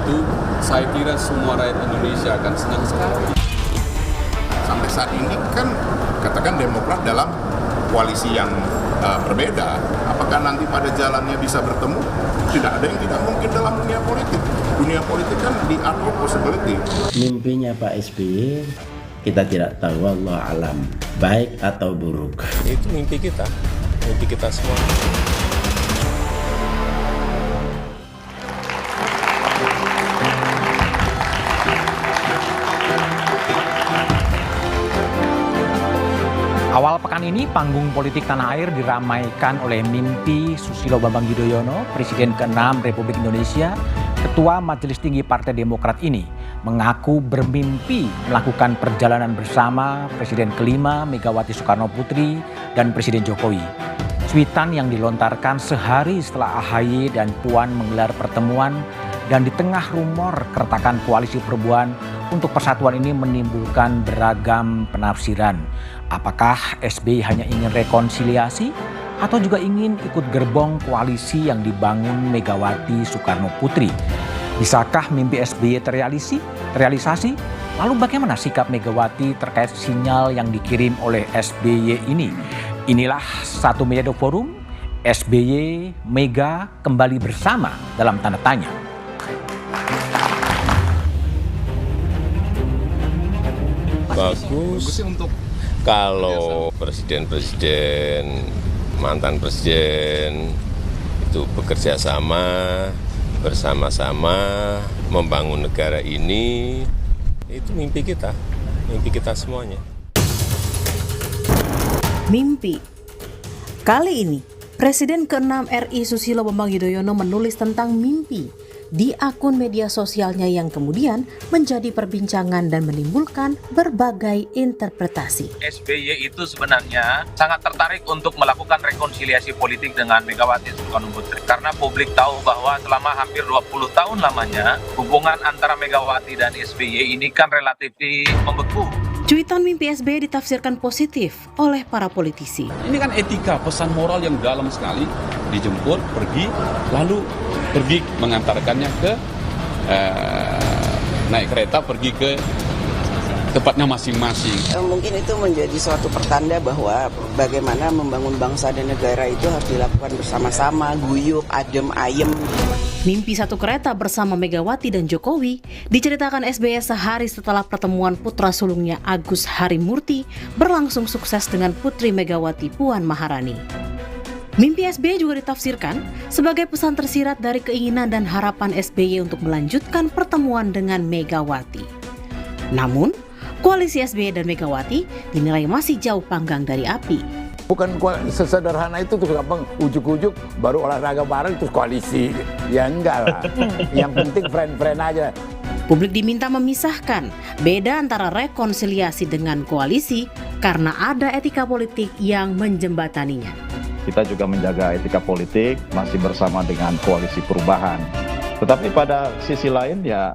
itu saya kira semua rakyat Indonesia akan senang sekali. Sampai saat ini kan katakan Demokrat dalam koalisi yang berbeda. Apakah nanti pada jalannya bisa bertemu? Tidak ada yang tidak mungkin dalam dunia politik. Dunia politik kan the art of possibility. Mimpinya Pak SBY kita tidak tahu, wallahu alam, baik atau buruk. Itu mimpi kita semua. Awal pekan ini, panggung politik tanah air diramaikan oleh mimpi Susilo Bambang Yudhoyono, Presiden ke-6 Republik Indonesia. Ketua Majelis Tinggi Partai Demokrat ini mengaku bermimpi melakukan perjalanan bersama Presiden ke-5 Megawati Soekarno Putri dan Presiden Jokowi. Cuitan yang dilontarkan sehari setelah AHY dan Puan menggelar pertemuan dan di tengah rumor keretakan koalisi perubahan untuk persatuan ini menimbulkan beragam penafsiran. Apakah SBY hanya ingin rekonsiliasi atau juga ingin ikut gerbong koalisi yang dibangun Megawati Soekarno Putri? Bisakah mimpi SBY terrealisasi? Lalu bagaimana sikap Megawati terkait sinyal yang dikirim oleh SBY ini? Inilah Satu Meja Forum, SBY Mega kembali bersama dalam tanda tanya. Bagus untuk kalau presiden-presiden, mantan presiden itu bekerja sama, bersama-sama membangun negara ini. Itu mimpi kita semuanya. Mimpi. Kali ini, Presiden ke-6 RI Susilo Bambang Yudhoyono menulis tentang mimpi di akun media sosialnya yang kemudian menjadi perbincangan dan menimbulkan berbagai interpretasi. SBY itu sebenarnya sangat tertarik untuk melakukan rekonsiliasi politik dengan Megawati Soekarno Putri karena publik tahu bahwa selama hampir 20 tahun lamanya hubungan antara Megawati dan SBY ini kan relatif membeku. Cuitan mimpi SBY ditafsirkan positif oleh para politisi. Ini kan etika, pesan moral yang dalam sekali. Dijemput, pergi, lalu pergi mengantarkannya ke naik kereta pergi ke tempatnya masing-masing. Mungkin itu menjadi suatu pertanda bahwa bagaimana membangun bangsa dan negara itu harus dilakukan bersama-sama, guyup, adem, ayem. Mimpi satu kereta bersama Megawati dan Jokowi diceritakan SBY sehari setelah pertemuan putra sulungnya Agus Harimurti berlangsung sukses dengan Putri Megawati Puan Maharani. Mimpi SBY juga ditafsirkan sebagai pesan tersirat dari keinginan dan harapan SBY untuk melanjutkan pertemuan dengan Megawati. Namun, koalisi SBY dan Megawati dinilai masih jauh panggang dari api. Bukan sesederhana itu tuh gampang ujuk-ujuk baru olahraga bareng terus koalisi. Ya enggak lah. Yang penting friend-friend aja. Publik diminta memisahkan beda antara rekonsiliasi dengan koalisi karena ada etika politik yang menjembataninya. Kita juga menjaga etika politik masih bersama dengan koalisi perubahan. Tetapi pada sisi lain ya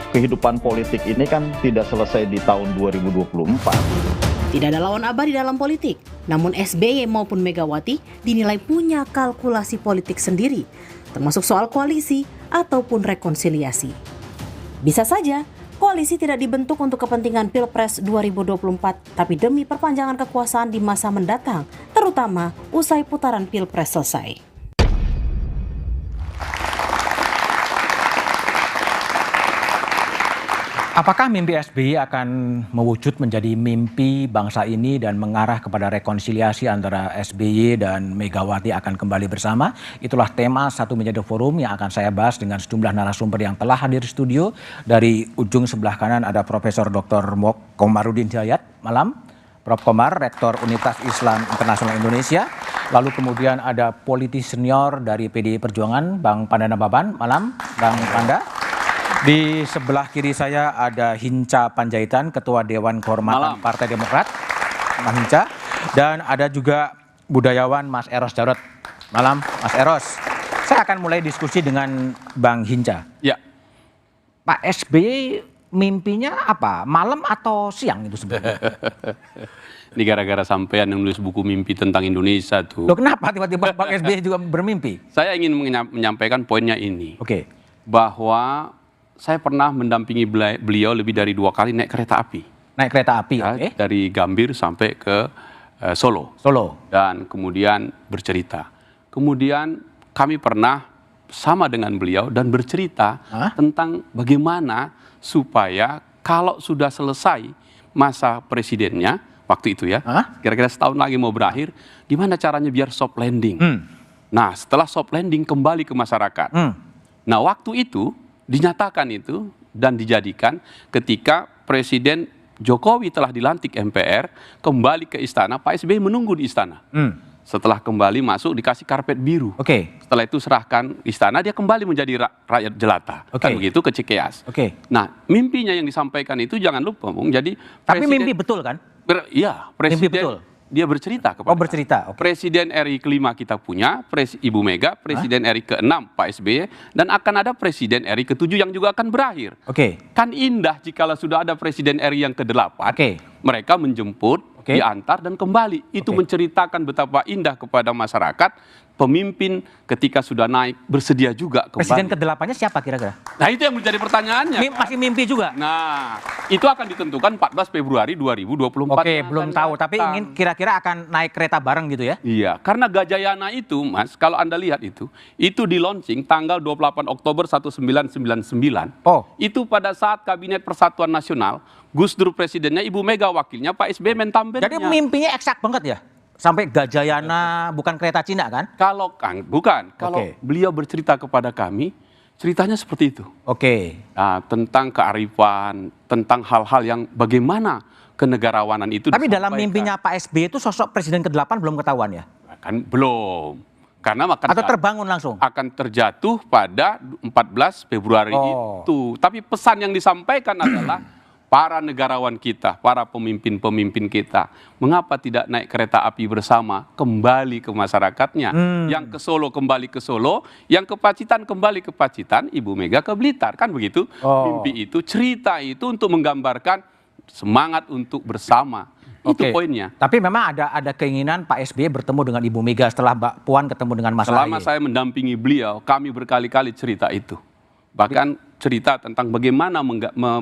kehidupan politik ini kan tidak selesai di tahun 2024. Tidak ada lawan abadi dalam politik, namun SBY maupun Megawati dinilai punya kalkulasi politik sendiri, termasuk soal koalisi ataupun rekonsiliasi. Bisa saja, koalisi tidak dibentuk untuk kepentingan Pilpres 2024, tapi demi perpanjangan kekuasaan di masa mendatang, terutama usai putaran Pilpres selesai. Apakah mimpi SBY akan mewujud menjadi mimpi bangsa ini dan mengarah kepada rekonsiliasi antara SBY dan Megawati akan kembali bersama? Itulah tema Satu Meja Forum yang akan saya bahas dengan sejumlah narasumber yang telah hadir di studio. Dari ujung sebelah kanan ada Profesor Dr. Komarudin Hidayat. Malam. Prof. Komar, Rektor Universitas Islam Internasional Indonesia. Lalu kemudian ada politisi senior dari PDI Perjuangan, Bang Pandana Baban. Malam, Bang Panda. Di sebelah kiri saya ada Hinca Panjaitan, Ketua Dewan Kehormatan Partai Demokrat, Mas Hinca. Dan ada juga budayawan Mas Eros Jarot. Malam, Mas Eros. Saya akan mulai diskusi dengan Bang Hinca. Ya. Pak SBY mimpinya apa? Malam atau siang itu sebenarnya? Ini gara-gara sampean yang nulis buku mimpi tentang Indonesia tuh. Loh, kenapa tiba-tiba Pak SBY juga bermimpi? Saya ingin menyampaikan poinnya ini. Oke. Bahwa saya pernah mendampingi beliau lebih dari 2 kali naik kereta api. Naik kereta api, Ya, dari Gambir sampai ke Solo. Dan kemudian bercerita. Kemudian kami pernah sama dengan beliau dan bercerita tentang bagaimana supaya kalau sudah selesai masa presidennya, waktu itu ya, kira-kira setahun lagi mau berakhir, gimana caranya biar soft landing. Nah, setelah soft landing kembali ke masyarakat. Nah, waktu itu dinyatakan itu dan dijadikan ketika Presiden Jokowi telah dilantik MPR, kembali ke istana, Pak SBY menunggu di istana. Setelah kembali masuk dikasih karpet biru. Setelah itu serahkan istana, dia kembali menjadi rakyat jelata. Kan begitu ke Cikeas. Nah, mimpinya yang disampaikan itu jangan lupa, Bung. Jadi tapi mimpi betul kan? Iya, Presiden. Mimpi betul. Dia bercerita kepada bercerita. Presiden RI kelima kita punya, Ibu Mega, Presiden RI ke-6 Pak SBY, dan akan ada Presiden RI ke-7 yang juga akan berakhir. Kan indah jikalau sudah ada Presiden RI yang ke-8, mereka menjemput, diantar dan kembali. Itu menceritakan betapa indah kepada masyarakat. Pemimpin ketika sudah naik bersedia juga kembali. Presiden ke-8-nya siapa kira-kira? Nah, itu yang menjadi pertanyaannya. Masih mimpi juga? Nah, itu akan ditentukan 14 Februari 2024. Belum tahu. Tapi ingin kira-kira akan naik kereta bareng gitu ya? Iya, karena Gajayana itu, Mas, kalau Anda lihat itu di launching tanggal 28 Oktober 1999. Itu pada saat Kabinet Persatuan Nasional, Gus Dur presidennya, Ibu Mega wakilnya, Pak SBY mentambennya. Jadi mimpinya eksak banget ya? Sampai Gajayana, bukan kereta Cina kan? Bukan. Kalau beliau bercerita kepada kami, ceritanya seperti itu. Nah, tentang kearifan, tentang hal-hal yang bagaimana kenegarawanan itu Tapi dalam mimpinya Pak SBY itu sosok Presiden ke-8 belum ketahuan ya? Kan belum. Karena atau terbangun langsung? Akan terjatuh pada 14 Februari itu. Tapi pesan yang disampaikan adalah para negarawan kita, para pemimpin-pemimpin kita, mengapa tidak naik kereta api bersama, kembali ke masyarakatnya. Yang ke Solo kembali ke Solo, yang ke Pacitan kembali ke Pacitan, Ibu Mega ke Blitar. Kan begitu? Mimpi itu, cerita itu untuk menggambarkan semangat untuk bersama. Itu poinnya. Tapi memang ada keinginan Pak SBY bertemu dengan Ibu Mega setelah Mbak Puan ketemu dengan Mas Ahaye. Selama saya mendampingi beliau, kami berkali-kali cerita itu. Bahkan cerita tentang bagaimana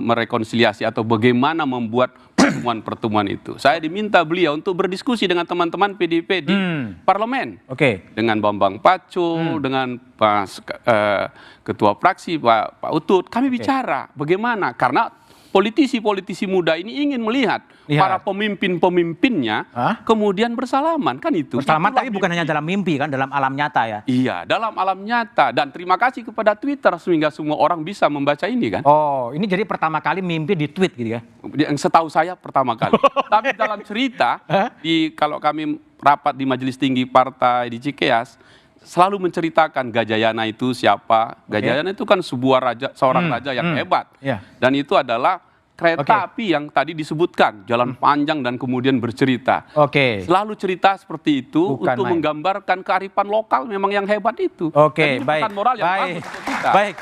merekonsiliasi atau bagaimana membuat pertemuan-pertemuan itu. Saya diminta beliau untuk berdiskusi dengan teman-teman PDIP di parlemen. Dengan Bambang Pacul, dengan Ketua Fraksi Pak Utut. Kami bicara bagaimana, karena politisi-politisi muda ini ingin melihat para pemimpin-pemimpinnya kemudian bersalaman, kan itu. Bersalaman tapi bukan hanya dalam mimpi kan, dalam alam nyata ya? Iya, dalam alam nyata. Dan terima kasih kepada Twitter sehingga semua orang bisa membaca ini kan. Ini jadi pertama kali mimpi di tweet gitu ya? Yang setahu saya pertama kali. Tapi dalam cerita, kalau kami rapat di Majelis Tinggi Partai di Cikeas, selalu menceritakan Gajayana itu siapa. Gajayana itu kan seorang raja yang hebat. Dan itu adalah kereta api yang tadi disebutkan, jalan panjang dan kemudian bercerita. Selalu cerita seperti itu untuk menggambarkan kearifan lokal memang yang hebat itu. Baik. Moral yang bagus untuk kita. Baik.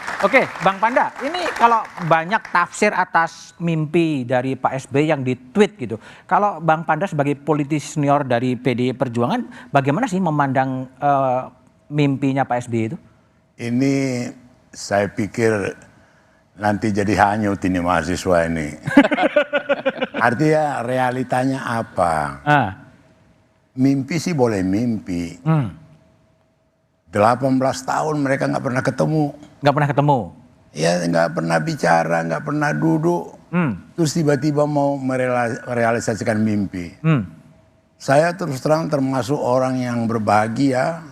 Bang Panda, ini kalau banyak tafsir atas mimpi dari Pak SBY yang di-tweet gitu. Kalau Bang Panda sebagai politisi senior dari PDI Perjuangan, bagaimana sih memandang mimpinya Pak SBY itu? Ini saya pikir nanti jadi hanyut ini mahasiswa ini. Artinya realitanya apa? Mimpi sih boleh mimpi. 18 tahun mereka nggak pernah ketemu. Ya nggak pernah bicara, nggak pernah duduk. Terus tiba-tiba mau merealisasikan mimpi. Saya terus terang termasuk orang yang berbahagia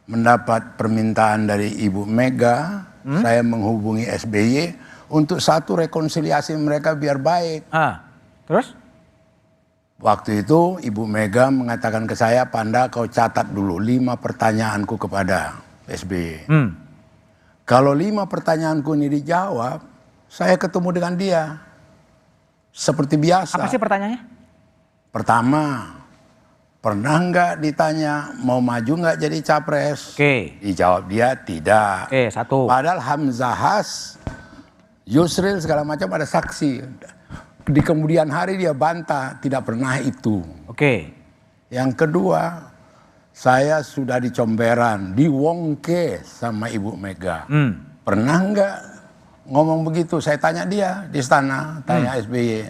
mendapat permintaan dari Ibu Mega. Saya menghubungi SBY untuk satu rekonsiliasi mereka biar baik. Terus? Waktu itu Ibu Mega mengatakan ke saya, Panda kau catat dulu 5 pertanyaanku kepada SBY. Kalau 5 pertanyaanku ini dijawab, saya ketemu dengan dia. Seperti biasa. Apa sih pertanyaannya? Pertama, pernah nggak ditanya mau maju nggak jadi capres? Dijawab dia tidak. Satu. Padahal Hamzahas, Yusril segala macam ada saksi. Di kemudian hari dia bantah tidak pernah itu. Yang kedua, saya sudah di Comberan, di Wongke sama Ibu Mega. Pernah nggak ngomong begitu. Saya tanya dia di istana, tanya SBY.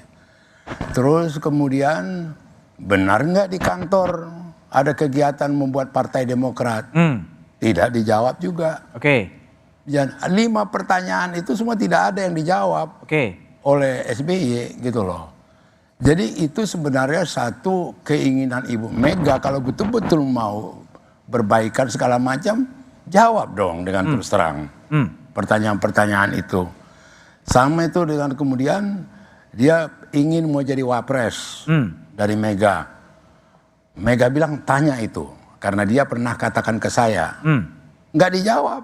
Terus kemudian benar nggak di kantor ada kegiatan membuat Partai Demokrat? Tidak dijawab juga. Dan 5 pertanyaan itu semua tidak ada yang dijawab oleh SBY gitu loh. Jadi itu sebenarnya satu keinginan Ibu Mega kalau betul-betul mau berbaikan segala macam, jawab dong dengan terus terang pertanyaan-pertanyaan itu. Sama itu dengan kemudian dia ingin mau jadi wapres dari Mega. Mega bilang tanya itu karena dia pernah katakan ke saya. Nggak dijawab.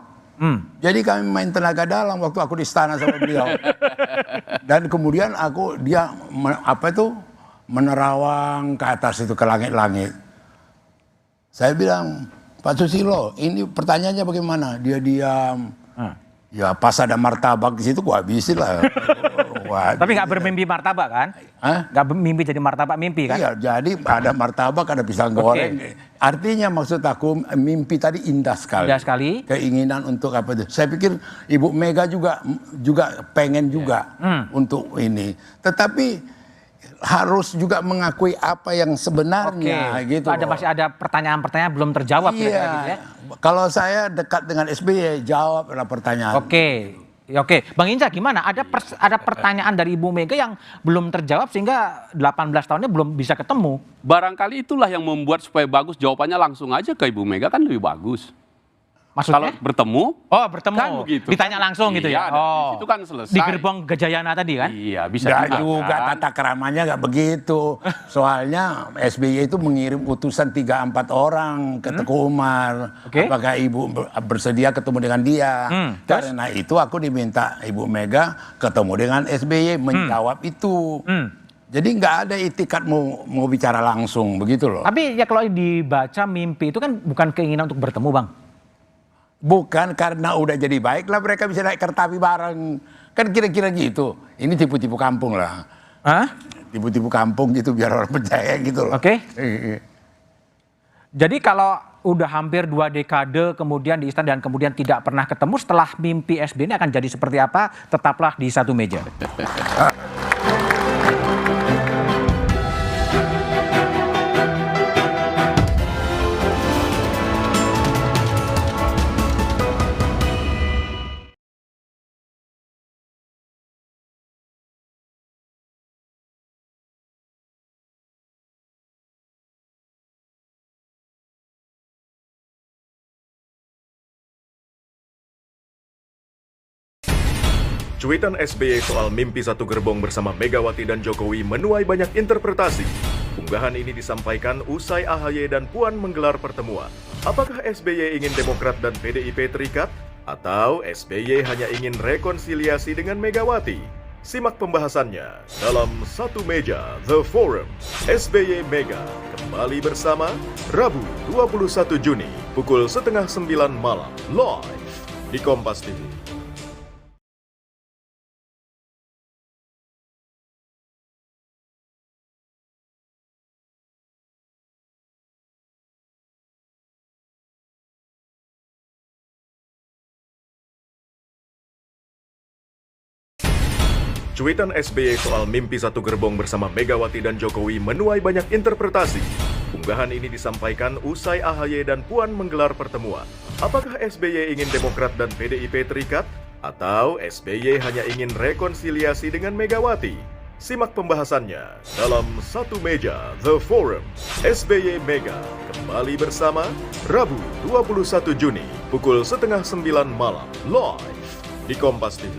Jadi kami main tenaga dalam waktu aku di istana sama beliau. Dan kemudian dia menerawang ke atas itu ke langit-langit. Saya bilang, Pak Susilo, ini pertanyaannya bagaimana? Dia diam. Ya pas ada martabak di situ gua habisin lah. Tapi nggak bermimpi martabak kan? Nggak mimpi jadi martabak mimpi kan? Iya, jadi ada martabak, ada pisang goreng. Artinya maksud aku mimpi tadi indah sekali. Indah sekali. Keinginan untuk apa itu? Saya pikir Ibu Mega juga pengen juga untuk ini. Tetapi harus juga mengakui apa yang sebenarnya gitu. Masih ada pertanyaan-pertanyaan belum terjawab gitu ya. Kalau saya dekat dengan SBY, jawablah pertanyaan. Oke, Bang Hinca gimana? Ada pertanyaan dari Ibu Mega yang belum terjawab sehingga 18 tahunnya belum bisa ketemu. Barangkali itulah yang membuat supaya bagus jawabannya langsung aja ke Ibu Mega kan lebih bagus. Maksudnya? Kalau bertemu, bertemu. Kan begitu. Ditanya langsung gitu ya. Itu kan selesai. Di gerbong Gajayana tadi kan? Iya, bisa juga tata keramanya nggak begitu. Soalnya SBY itu mengirim utusan 3-4 orang ke Teguh Umar. Apakah Ibu bersedia ketemu dengan dia? Karena itu aku diminta Ibu Mega ketemu dengan SBY menjawab itu. Jadi nggak ada itikat mau bicara langsung begitu loh. Tapi ya kalau dibaca mimpi itu kan bukan keinginan untuk bertemu, Bang. Bukan karena udah jadi baik lah mereka bisa naik kertapi bareng. Kan kira-kira gitu. Ini tipu-tipu kampung lah. Tipu-tipu kampung gitu biar orang percaya gitu loh. Jadi kalau udah hampir 2 dekade kemudian di istana dan kemudian tidak pernah ketemu, setelah mimpi SBY ini akan jadi seperti apa? Tetaplah di satu meja. Cuitan SBY soal mimpi satu gerbong bersama Megawati dan Jokowi menuai banyak interpretasi. Unggahan ini disampaikan usai AHY dan Puan menggelar pertemuan. Apakah SBY ingin Demokrat dan PDIP terikat? Atau SBY hanya ingin rekonsiliasi dengan Megawati? Simak pembahasannya dalam Satu Meja The Forum. SBY Mega kembali bersama Rabu 21 Juni pukul 8:30 malam live di Kompas TV. Cuitan SBY soal mimpi satu gerbong bersama Megawati dan Jokowi menuai banyak interpretasi. Unggahan ini disampaikan usai AHY dan Puan menggelar pertemuan. Apakah SBY ingin Demokrat dan PDIP terikat? Atau SBY hanya ingin rekonsiliasi dengan Megawati? Simak pembahasannya dalam Satu Meja The Forum. SBY Mega kembali bersama Rabu 21 Juni pukul 8:30 malam live di Kompas TV.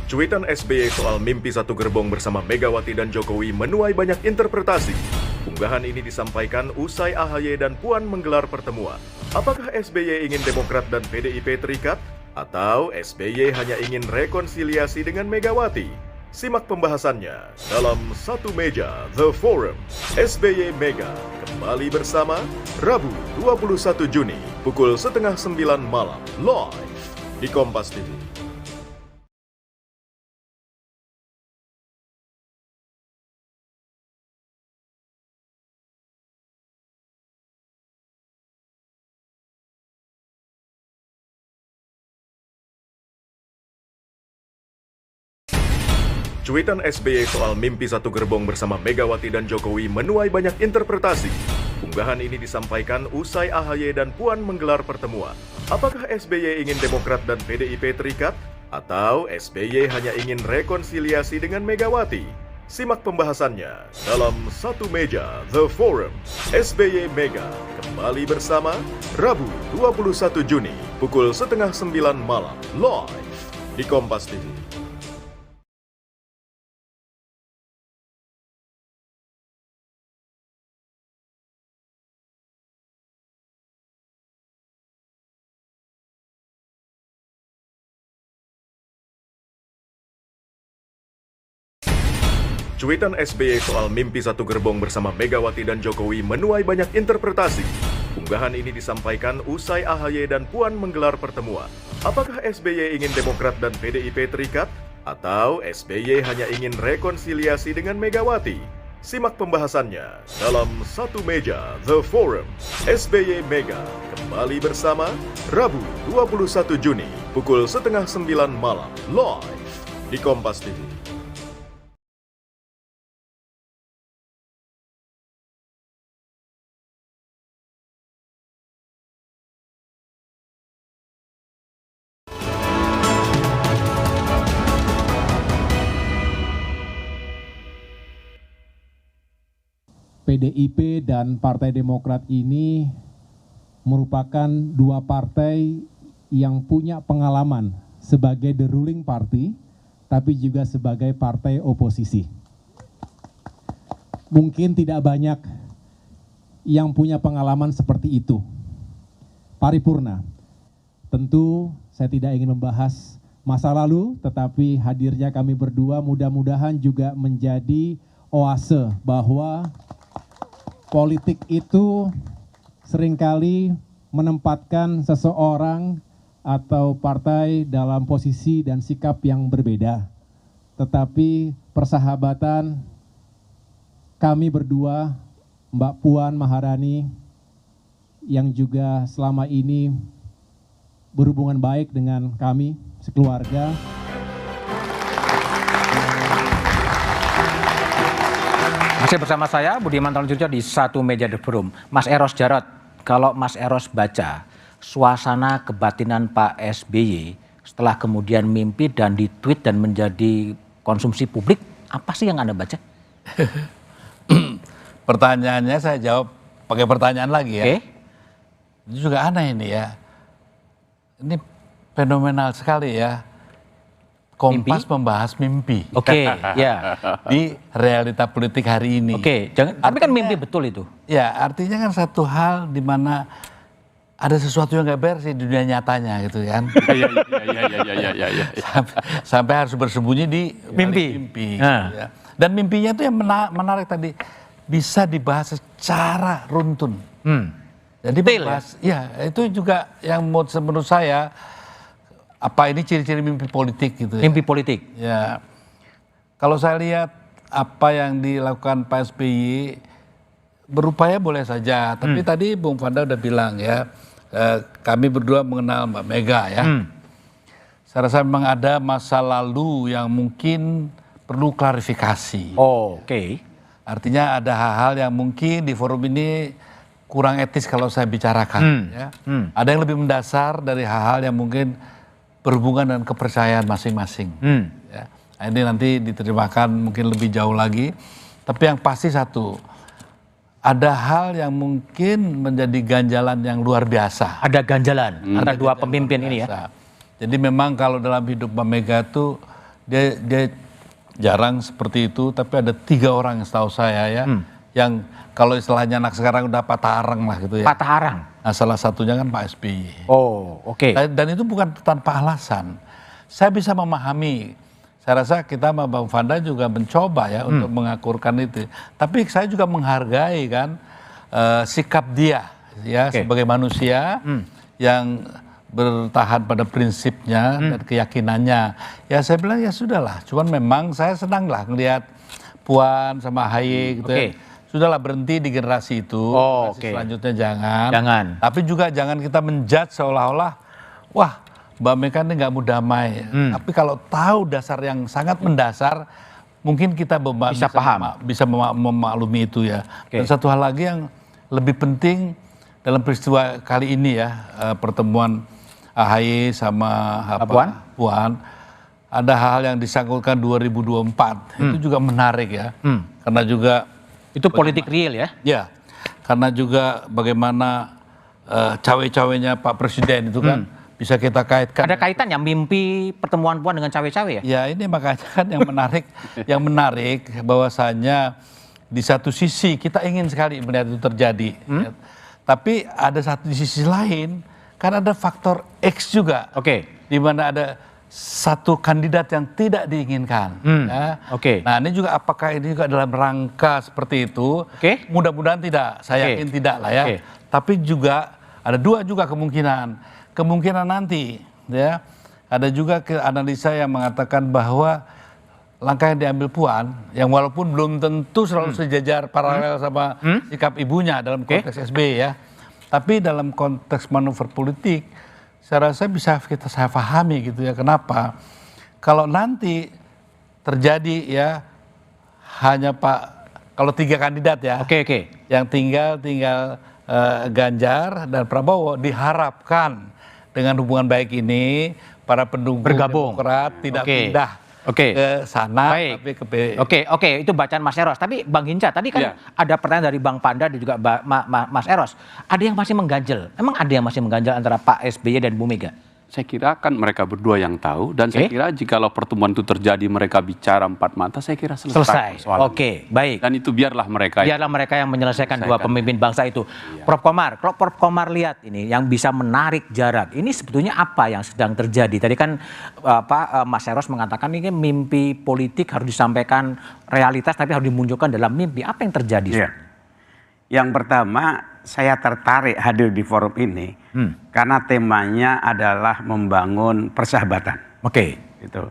Cuitan SBY soal mimpi satu gerbong bersama Megawati dan Jokowi menuai banyak interpretasi. Unggahan ini disampaikan usai AHY dan Puan menggelar pertemuan. Apakah SBY ingin Demokrat dan PDIP terikat? Atau SBY hanya ingin rekonsiliasi dengan Megawati? Simak pembahasannya dalam Satu Meja The Forum. SBY Mega kembali bersama Rabu 21 Juni pukul 8:30 malam live di Kompas TV. Cuitan SBY soal mimpi satu gerbong bersama Megawati dan Jokowi menuai banyak interpretasi. Unggahan ini disampaikan usai AHY dan Puan menggelar pertemuan. Apakah SBY ingin Demokrat dan PDIP terikat? Atau SBY hanya ingin rekonsiliasi dengan Megawati? Simak pembahasannya dalam Satu Meja The Forum. SBY Mega kembali bersama Rabu 21 Juni pukul 8:30 malam live di Kompas TV. Cuitan SBY soal mimpi satu gerbong bersama Megawati dan Jokowi menuai banyak interpretasi. Unggahan ini disampaikan usai AHY dan Puan menggelar pertemuan. Apakah SBY ingin Demokrat dan PDIP terikat? Atau SBY hanya ingin rekonsiliasi dengan Megawati? Simak pembahasannya dalam Satu Meja The Forum. SBY Mega kembali bersama Rabu 21 Juni pukul 8:30 malam live di Kompas TV. PDIP dan Partai Demokrat ini merupakan dua partai yang punya pengalaman sebagai the ruling party, tapi juga sebagai partai oposisi. Mungkin tidak banyak yang punya pengalaman seperti itu. Paripurna, tentu saya tidak ingin membahas masa lalu, tetapi hadirnya kami berdua mudah-mudahan juga menjadi oase bahwa politik itu seringkali menempatkan seseorang atau partai dalam posisi dan sikap yang berbeda. Tetapi persahabatan kami berdua, Mbak Puan Maharani, yang juga selama ini berhubungan baik dengan kami sekeluarga. Masih bersama saya, Budiman Talunjurjo di Satu Meja The Forum. Mas Eros Jarot, kalau Mas Eros baca suasana kebatinan Pak SBY setelah kemudian mimpi dan ditweet dan menjadi konsumsi publik, apa sih yang Anda baca? Pertanyaannya saya jawab pakai pertanyaan lagi ya. Itu juga aneh ini ya. Ini fenomenal sekali ya. Kompas membahas mimpi. Ya. Di realita politik hari ini. Tapi kan mimpi betul itu. Ya, artinya kan satu hal di mana ada sesuatu yang nggak beres di dunia nyatanya gitu kan. Iya. Sampai harus bersembunyi di mimpi. Ya. Dan mimpinya itu yang menarik tadi, bisa dibahas secara runtun. Jadi dibahas, ya itu juga yang menurut saya, apa ini ciri-ciri mimpi politik gitu ya. Mimpi politik? Ya. Kalau saya lihat apa yang dilakukan Pak SBY, berupaya boleh saja. Tapi tadi Bung Fanda udah bilang ya, kami berdua mengenal Mbak Mega ya. Saya rasa memang ada masa lalu yang mungkin perlu klarifikasi. Artinya ada hal-hal yang mungkin di forum ini kurang etis kalau saya bicarakan. Ya. Ada yang lebih mendasar dari hal-hal yang mungkin berhubungan dengan kepercayaan masing-masing. Ya. Ini nanti diterjemahkan mungkin lebih jauh lagi. Tapi yang pasti satu, ada hal yang mungkin menjadi ganjalan yang luar biasa. Ada ganjalan antara dua pemimpin ini ya. Jadi memang kalau dalam hidup Mbak Mega tuh dia jarang seperti itu. Tapi ada 3 orang yang setahu saya ya, yang kalau istilahnya anak sekarang udah patah arang lah gitu ya. Patah arang? Nah salah satunya kan Pak SBY. Dan itu bukan tanpa alasan. Saya bisa memahami. Saya rasa kita sama Bang Fanda juga mencoba ya untuk mengakurkan itu. Tapi saya juga menghargai kan sikap dia ya sebagai manusia yang bertahan pada prinsipnya dan keyakinannya. Ya saya bilang ya sudahlah. Cuman memang saya senang lah ngelihat Puan sama AHY gitu ya. Sudahlah berhenti di generasi itu. Selanjutnya jangan. Tapi juga jangan kita menjudge seolah-olah wah Mbak Mega ini nggak mau damai. Tapi kalau tahu dasar yang sangat mendasar, mungkin kita bisa memaklumi itu ya. Dan satu hal lagi yang lebih penting dalam peristiwa kali ini ya, pertemuan AHY sama Puan, ada hal yang disangkutkan 2024. Itu juga menarik ya. Karena juga itu politik real ya? Ya, karena juga bagaimana cawe-cawenya Pak Presiden itu kan bisa kita kaitkan. Ada kaitannya mimpi pertemuan Puan dengan cawe-cawe ya? Ya ini makanya kan yang menarik bahwasanya di satu sisi kita ingin sekali melihat itu terjadi. Tapi ada di sisi lain kan ada faktor X juga. Di mana ada satu kandidat yang tidak diinginkan. Nah ini juga apakah ini juga dalam rangka seperti itu? Mudah-mudahan tidak, saya yakin tidak lah ya. Tapi juga ada dua juga kemungkinan nanti ya. Ada juga analisa yang mengatakan bahwa langkah yang diambil Puan, yang walaupun belum tentu selalu sejajar paralel sama sikap ibunya dalam konteks SBY ya. Tapi dalam konteks manuver politik, saya rasa saya pahami gitu ya. Kenapa? Kalau nanti terjadi ya hanya kalau 3 kandidat ya, yang tinggal Ganjar dan Prabowo, diharapkan dengan hubungan baik ini para pendukung Demokrat tidak pindah ke sana. Tapi itu bacaan Mas Eros. Tapi Bang Hinca, tadi kan ada pertanyaan dari Bang Panda dan juga Mas Eros. Ada yang masih mengganjel. Emang ada yang masih mengganjel antara Pak SBY dan Bu Mega? Saya kira kan mereka berdua yang tahu, dan saya kira jikalau pertemuan itu terjadi mereka bicara 4 mata, saya kira selesai. Baik. Dan itu biarlah mereka yang menyelesaikan dua pemimpin bangsa itu. Prof Komar, kalau Prof Komar lihat ini yang bisa menarik jarak, ini sebetulnya apa yang sedang terjadi? Tadi kan Mas Eros mengatakan ini mimpi politik harus disampaikan realitas, tapi harus dimunculkan dalam mimpi. Apa yang terjadi? Yang pertama, saya tertarik hadir di forum ini karena temanya adalah membangun persahabatan. Gitu.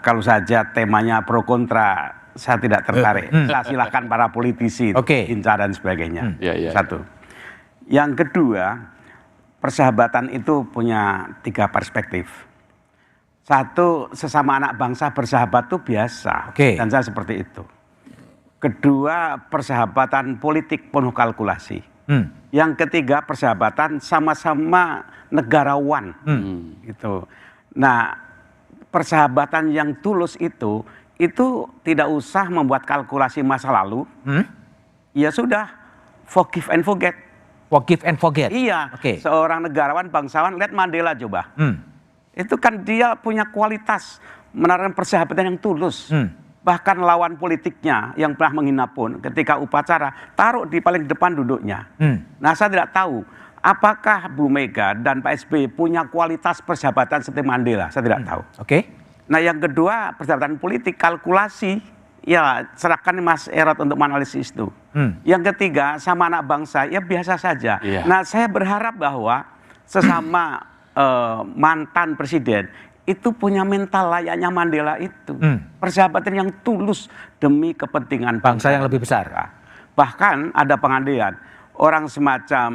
Kalau saja temanya pro kontra, saya tidak tertarik. Silahkan para politisi, Hinca dan sebagainya. Satu. Yang kedua, persahabatan itu punya 3 perspektif. Satu, sesama anak bangsa bersahabat itu biasa, dan saya seperti itu. Kedua, persahabatan politik penuh kalkulasi. Yang ketiga, persahabatan sama-sama negarawan. Gitu. Nah, persahabatan yang tulus itu tidak usah membuat kalkulasi masa lalu. Ya sudah, forgive and forget. Forgive and forget. Iya. Seorang negarawan, bangsawan, lihat Mandela coba. Itu kan dia punya kualitas menaruh persahabatan yang tulus. Bahkan lawan politiknya yang pernah menghina pun ketika upacara taruh di paling depan duduknya. Nah, saya tidak tahu apakah Bu Mega dan Pak SBY punya kualitas persahabatan seperti Mandela. Saya tidak tahu. Nah, yang kedua, persahabatan politik kalkulasi, ya serahkan Mas Erot untuk menganalisis itu. Yang ketiga, sama anak bangsa, ya biasa saja. Nah, saya berharap bahwa sesama mantan presiden itu punya mental layaknya Mandela itu. Persahabatan yang tulus demi kepentingan bangsa yang lebih besar. Bahkan ada pengandaian, orang semacam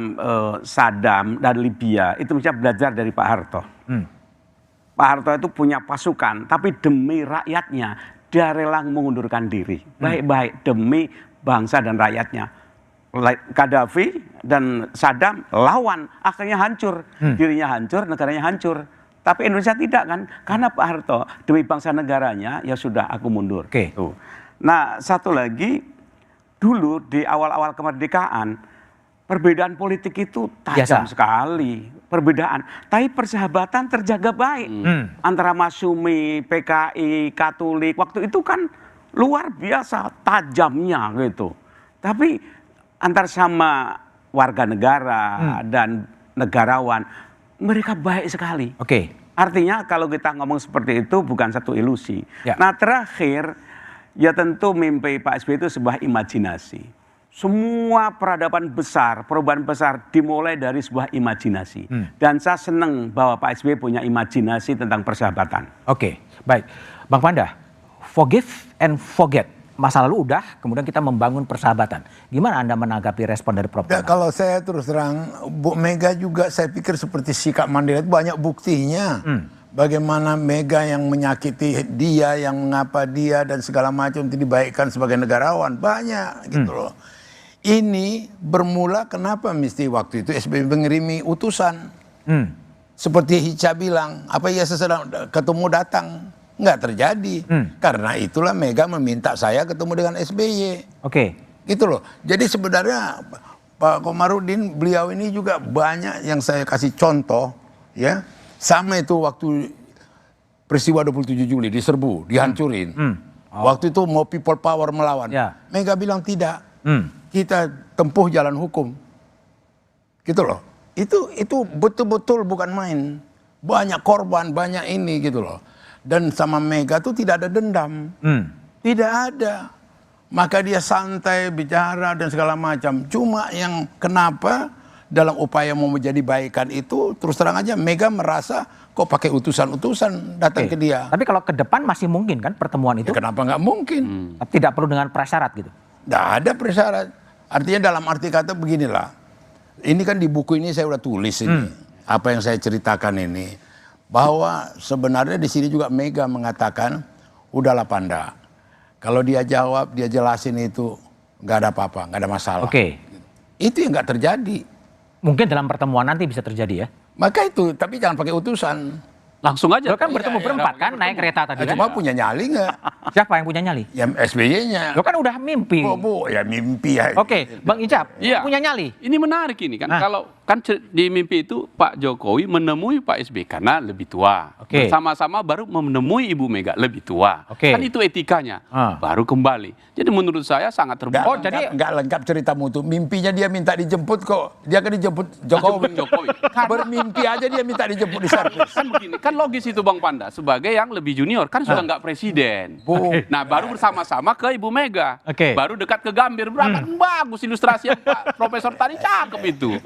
Saddam dan Libya itu bisa belajar dari Pak Harto. Pak Harto itu punya pasukan, tapi demi rakyatnya dia rela mengundurkan diri. Baik-baik demi bangsa dan rakyatnya. Gaddafi dan Saddam lawan, akhirnya hancur. Dirinya hancur, negaranya hancur. Tapi Indonesia tidak kan, karena Pak Harto demi bangsa negaranya, ya sudah aku mundur. Nah, satu lagi, dulu di awal-awal kemerdekaan, perbedaan politik itu tajam sekali, perbedaan. Tapi persahabatan terjaga baik antara Masyumi, PKI, Katolik. Waktu itu kan luar biasa tajamnya gitu. Tapi antar sama warga negara dan negarawan, mereka baik sekali. Artinya kalau kita ngomong seperti itu bukan satu ilusi. Nah, terakhir, ya tentu mimpi Pak SBY itu sebuah imajinasi. semua peradaban besar, perubahan besar dimulai dari sebuah imajinasi. Dan saya senang bahwa Pak SBY punya imajinasi tentang persahabatan. Oke, baik. Bang Panda, forgive and forget. Masa lalu udah, kemudian kita membangun persahabatan. Gimana Anda menanggapi respon dari Prof. Ya, kalau saya terus terang, Bu Mega juga saya pikir seperti sikap Mandela itu banyak buktinya. Bagaimana Mega yang menyakiti dia, yang mengapa dia dan segala macam itu dibaikkan sebagai negarawan. Banyak gitu loh. Ini bermula kenapa mesti waktu itu SBY mengirimi utusan. Seperti Hica bilang, apa ya sesedang ketemu datang. Nggak terjadi. Karena itulah Mega meminta saya ketemu dengan SBY. Oke. Gitu loh. Jadi sebenarnya Pak Komarudin, beliau ini juga banyak yang saya kasih contoh. Ya. Sama itu waktu peristiwa 27 Juli diserbu, dihancurin. Waktu itu mau people power melawan. Mega bilang tidak. Kita tempuh jalan hukum. Gitu loh. Itu betul-betul bukan main. Banyak korban, banyak ini gitu loh. Dan sama Mega tuh tidak ada dendam. Tidak ada. Maka dia santai bicara dan segala macam. Cuma yang kenapa dalam upaya mau menjadi baikan itu terus terang aja Mega merasa kok pakai utusan-utusan datang ke dia. Tapi kalau ke depan masih mungkin kan pertemuan itu? Ya, kenapa nggak mungkin? Tidak perlu dengan prasyarat gitu? Tidak ada prasyarat. Artinya dalam arti kata beginilah. Ini kan di buku ini saya udah tulis ini. Apa yang saya ceritakan ini. Bahwa sebenarnya di sini juga Mega mengatakan, udahlah Panda, kalau dia jawab, dia jelasin itu nggak ada apa-apa, nggak ada masalah. Oke. Itu yang nggak terjadi. Mungkin dalam pertemuan nanti bisa terjadi ya. Maka itu, tapi jangan pakai utusan. Langsung aja. Lo kan bertemu berempat kan, naik kereta tadi kan. Cuma punya nyali nggak? Siapa yang punya nyali? Ya SBY-nya. Lo kan udah mimpi. Bu, ya mimpi ya. Oke, Bang Icap, punya nyali. Ini menarik ini kan. Kalau kan di mimpi itu Pak Jokowi menemui Pak SBY karena lebih tua. Bersama-sama baru menemui Ibu Mega lebih tua. Kan itu etikanya. Baru kembali. Jadi menurut saya sangat terbuka. Oh, jadi nggak lengkap ceritamu tuh. Mimpinya dia minta dijemput kok. Dia kan dijemput Jokowi. Bermimpi aja dia minta dijemput di servis. Kan begini, kan logis itu Bang Panda. Sebagai yang lebih junior, kan sudah nggak presiden. Nah baru bersama-sama ke Ibu Mega. Baru dekat ke Gambir. Bagus ilustrasi yang Pak Profesor tadi cakep itu.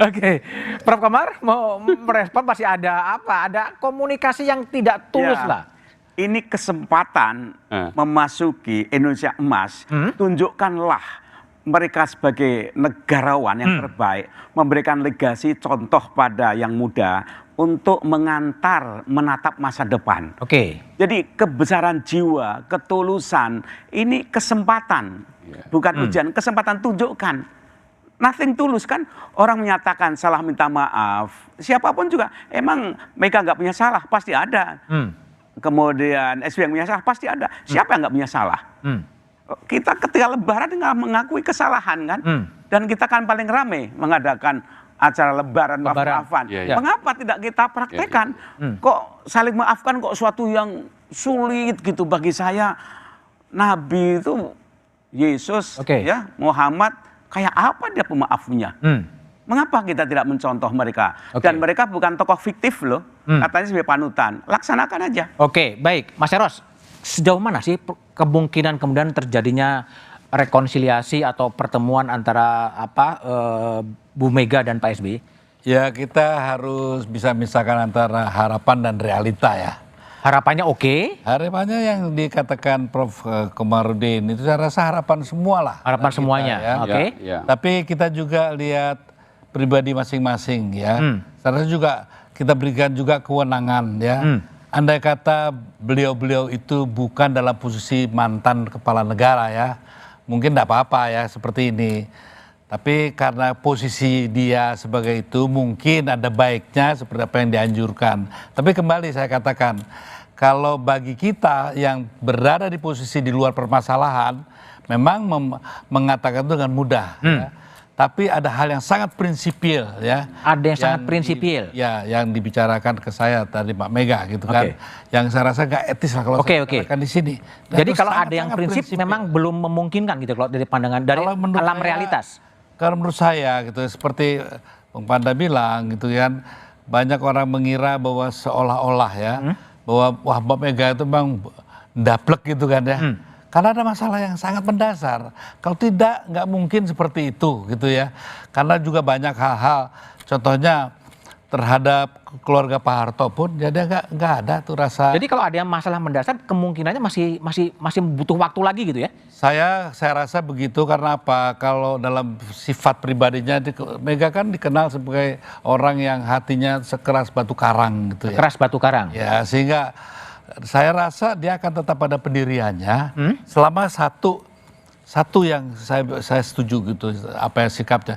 Prof Komar mau merespon masih ada apa? Ada komunikasi yang tidak tulus lah. Ini kesempatan memasuki Indonesia emas. Tunjukkanlah mereka sebagai negarawan yang terbaik, memberikan legasi contoh pada yang muda untuk menatap masa depan. Jadi kebesaran jiwa, ketulusan, ini kesempatan, bukan ujian, kesempatan tunjukkan. Nothing tulus kan, orang menyatakan salah minta maaf, siapapun juga, emang Mega nggak punya salah, pasti ada. Kemudian SBY yang punya salah, pasti ada. Siapa yang nggak punya salah? Kita ketika lebaran nggak mengakui kesalahan kan, dan kita kan paling rame mengadakan acara lebaran maaf-maafan. Mengapa tidak kita praktekkan? Kok saling maafkan kok suatu yang sulit gitu bagi saya. Nabi itu Yesus, ya Muhammad, kayak apa dia pemaafnya? Mengapa kita tidak mencontoh mereka? Dan mereka bukan tokoh fiktif loh, katanya sebagai panutan. Laksanakan aja. Oke, baik. Mas Eros, sejauh mana sih kemungkinan kemudian terjadinya rekonsiliasi atau pertemuan antara Bu Mega dan Pak SBY? Ya kita harus bisa misahkan antara harapan dan realita ya. Harapannya oke? Harapannya yang dikatakan Prof. Komarudin itu saya rasa harapan semua lah. Harapan semuanya, ya. Tapi kita juga lihat pribadi masing-masing ya. Saya rasa juga kita berikan juga kewenangan ya. Andai kata beliau-beliau itu bukan dalam posisi mantan kepala negara ya, mungkin tidak apa-apa ya seperti ini. Tapi karena posisi dia sebagai itu mungkin ada baiknya seperti apa yang dianjurkan. Tapi kembali saya katakan, kalau bagi kita yang berada di posisi di luar permasalahan, memang mengatakan itu dengan mudah. Ya. Tapi ada hal yang sangat prinsipil ya. Ada yang sangat prinsipil. Ya, yang dibicarakan ke saya tadi Pak Mega gitu kan. Yang saya rasa nggak etis lah kalau saya katakan di sini. Dan jadi kalau ada yang prinsip memang belum memungkinkan gitu kalau dari pandangan dari alam realitas. Kalau menurut saya gitu seperti Bang Panda bilang gitu kan, banyak orang mengira bahwa seolah-olah ya bahwa wah Mbak Mega itu memang ndaplek gitu kan ya. Karena ada masalah yang sangat mendasar. Kalau tidak, nggak mungkin seperti itu gitu ya. Karena juga banyak hal-hal, contohnya terhadap keluarga Pak Harto pun, jadi nggak ada tuh rasa. Jadi kalau ada yang masalah mendasar, kemungkinannya masih butuh waktu lagi gitu ya? Saya rasa begitu karena apa? Kalau dalam sifat pribadinya, Mega kan dikenal sebagai orang yang hatinya sekeras batu karang gitu ya. Keras batu karang. Ya, sehingga saya rasa dia akan tetap pada pendiriannya selama satu yang saya setuju gitu, apa yang sikapnya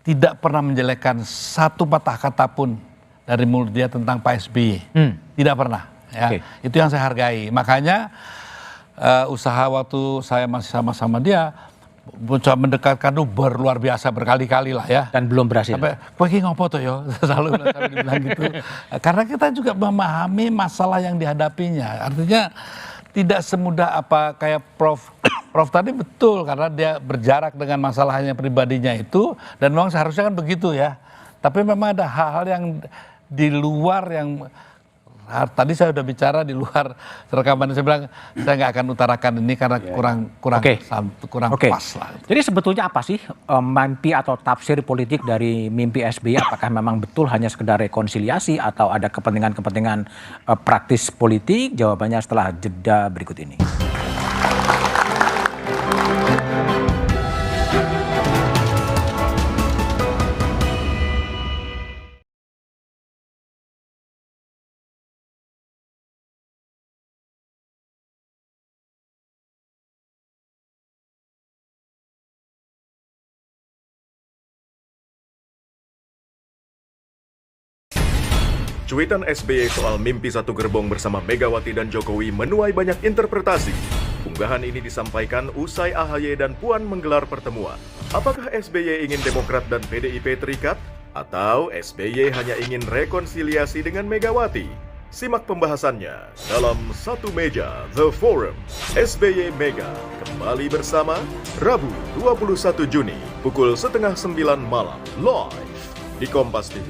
tidak pernah menjelekkan satu patah kata pun dari mulut dia tentang Pak SBY. Tidak pernah. Ya. Itu yang saya hargai. Makanya usaha waktu saya masih sama-sama dia mencoba mendekatkan itu luar biasa berkali-kali lah ya. Dan belum berhasil. Sampai, kowe iki ngopo to yo? Selalu dibilang gitu. Karena kita juga memahami masalah yang dihadapinya. Artinya tidak semudah apa kayak Prof tadi betul, karena dia berjarak dengan masalahnya pribadinya itu, dan memang seharusnya kan begitu ya. Tapi memang ada hal-hal yang di luar yang tadi saya udah bicara di luar rekaman, saya bilang saya nggak akan utarakan ini karena kurang pas lah. Jadi sebetulnya apa sih mimpi atau tafsir politik dari mimpi SBY? Apakah memang betul hanya sekedar rekonsiliasi atau ada kepentingan-kepentingan praktis politik? Jawabannya setelah jeda berikut ini. Cuitan SBY soal mimpi satu gerbong bersama Megawati dan Jokowi menuai banyak interpretasi. Unggahan ini disampaikan usai AHY dan Puan menggelar pertemuan. Apakah SBY ingin Demokrat dan PDIP terikat? Atau SBY hanya ingin rekonsiliasi dengan Megawati? Simak pembahasannya dalam Satu Meja The Forum. SBY Mega kembali bersama Rabu 21 Juni pukul 8:30 malam live di Kompas TV.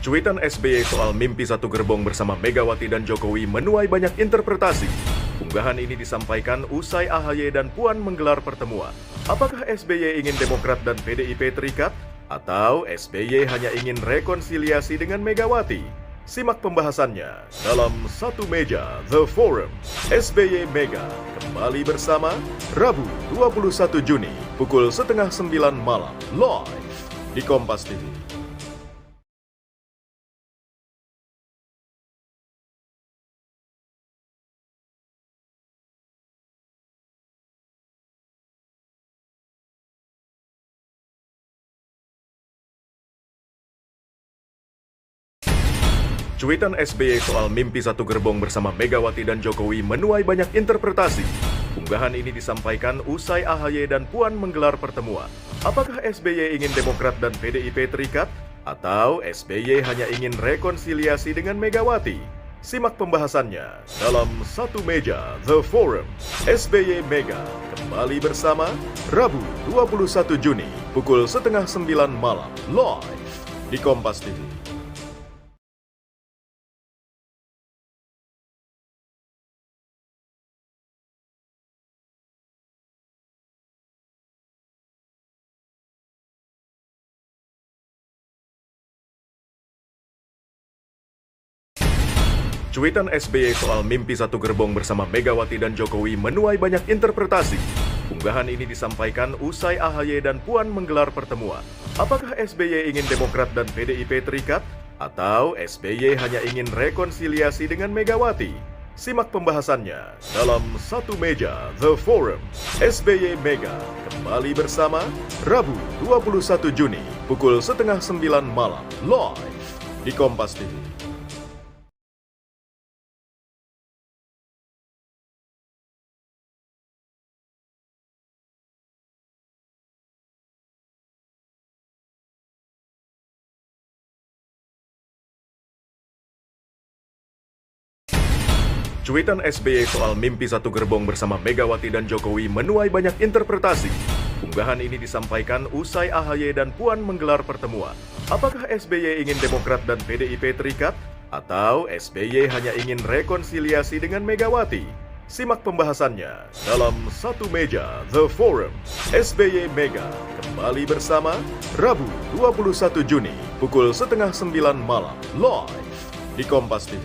Cuitan SBY soal mimpi satu gerbong bersama Megawati dan Jokowi menuai banyak interpretasi. Unggahan ini disampaikan usai AHY dan Puan menggelar pertemuan. Apakah SBY ingin Demokrat dan PDIP terikat? Atau SBY hanya ingin rekonsiliasi dengan Megawati? Simak pembahasannya dalam Satu Meja The Forum. SBY Mega kembali bersama Rabu 21 Juni pukul 8:30 malam live di Kompas TV. Cuitan SBY soal mimpi satu gerbong bersama Megawati dan Jokowi menuai banyak interpretasi. Unggahan ini disampaikan usai AHY dan Puan menggelar pertemuan. Apakah SBY ingin Demokrat dan PDIP terikat? Atau SBY hanya ingin rekonsiliasi dengan Megawati? Simak pembahasannya dalam Satu Meja The Forum. SBY Mega kembali bersama Rabu 21 Juni pukul 8:30 malam live di Kompas TV. Cuitan SBY soal mimpi satu gerbong bersama Megawati dan Jokowi menuai banyak interpretasi. Unggahan ini disampaikan usai AHY dan Puan menggelar pertemuan. Apakah SBY ingin Demokrat dan PDIP terikat? Atau SBY hanya ingin rekonsiliasi dengan Megawati? Simak pembahasannya dalam Satu Meja The Forum. SBY Mega kembali bersama Rabu 21 Juni pukul 8:30 malam live di Kompas TV. Cuitan SBY soal mimpi satu gerbong bersama Megawati dan Jokowi menuai banyak interpretasi. Unggahan ini disampaikan usai AHY dan Puan menggelar pertemuan. Apakah SBY ingin Demokrat dan PDIP terikat? Atau SBY hanya ingin rekonsiliasi dengan Megawati? Simak pembahasannya dalam Satu Meja The Forum. SBY Mega kembali bersama Rabu 21 Juni pukul 8:30 malam live di Kompas TV.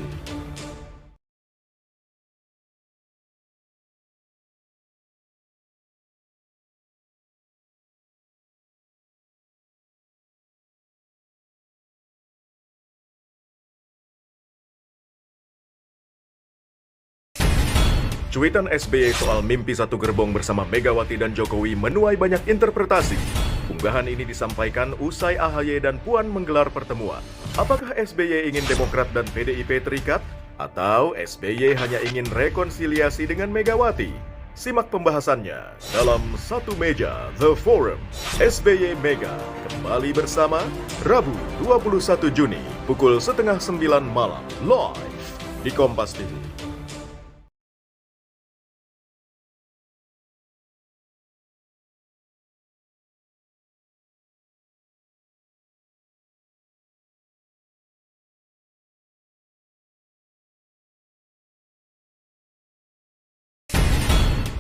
Cuitan SBY soal mimpi satu gerbong bersama Megawati dan Jokowi menuai banyak interpretasi. Unggahan ini disampaikan usai AHY dan Puan menggelar pertemuan. Apakah SBY ingin Demokrat dan PDIP terikat? Atau SBY hanya ingin rekonsiliasi dengan Megawati? Simak pembahasannya dalam Satu Meja The Forum. SBY Mega kembali bersama Rabu 21 Juni pukul 8:30 malam live di Kompas TV.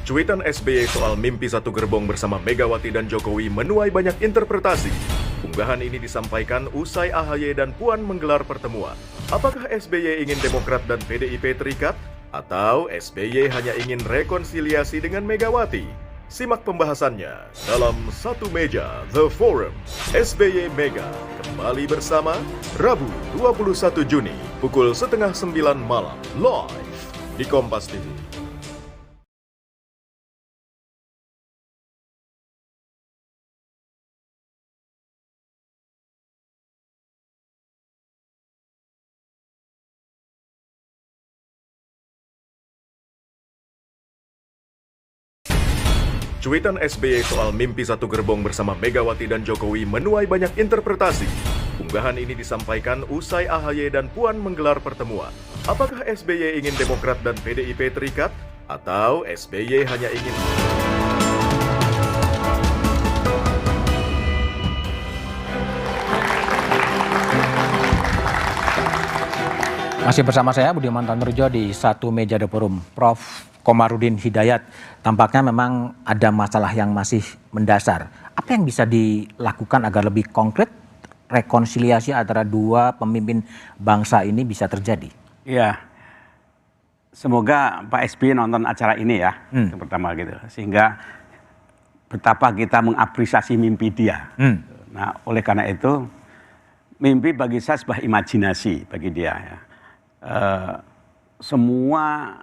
Cuitan SBY soal mimpi satu gerbong bersama Megawati dan Jokowi menuai banyak interpretasi. Unggahan ini disampaikan usai AHY dan Puan menggelar pertemuan. Apakah SBY ingin Demokrat dan PDIP terikat? Atau SBY hanya ingin rekonsiliasi dengan Megawati? Simak pembahasannya dalam Satu Meja The Forum. SBY Mega kembali bersama Rabu 21 Juni pukul 8:30 malam live di Kompas TV. Cuitan SBY soal mimpi satu gerbong bersama Megawati dan Jokowi menuai banyak interpretasi. Unggahan ini disampaikan usai AHY dan Puan menggelar pertemuan. Apakah SBY ingin Demokrat dan PDIP terikat? Atau SBY hanya ingin... Masih bersama saya Budiman Tanurjo di Satu Meja The Forum. Prof. Komarudin Hidayat, tampaknya memang ada masalah yang masih mendasar. Apa yang bisa dilakukan agar lebih konkret rekonsiliasi antara dua pemimpin bangsa ini bisa terjadi? Iya, semoga Pak SBY nonton acara ini ya, yang pertama gitu. Sehingga betapa kita mengapresiasi mimpi dia. Nah, oleh karena itu, mimpi bagi saya sebuah imajinasi bagi dia. Ya. Semua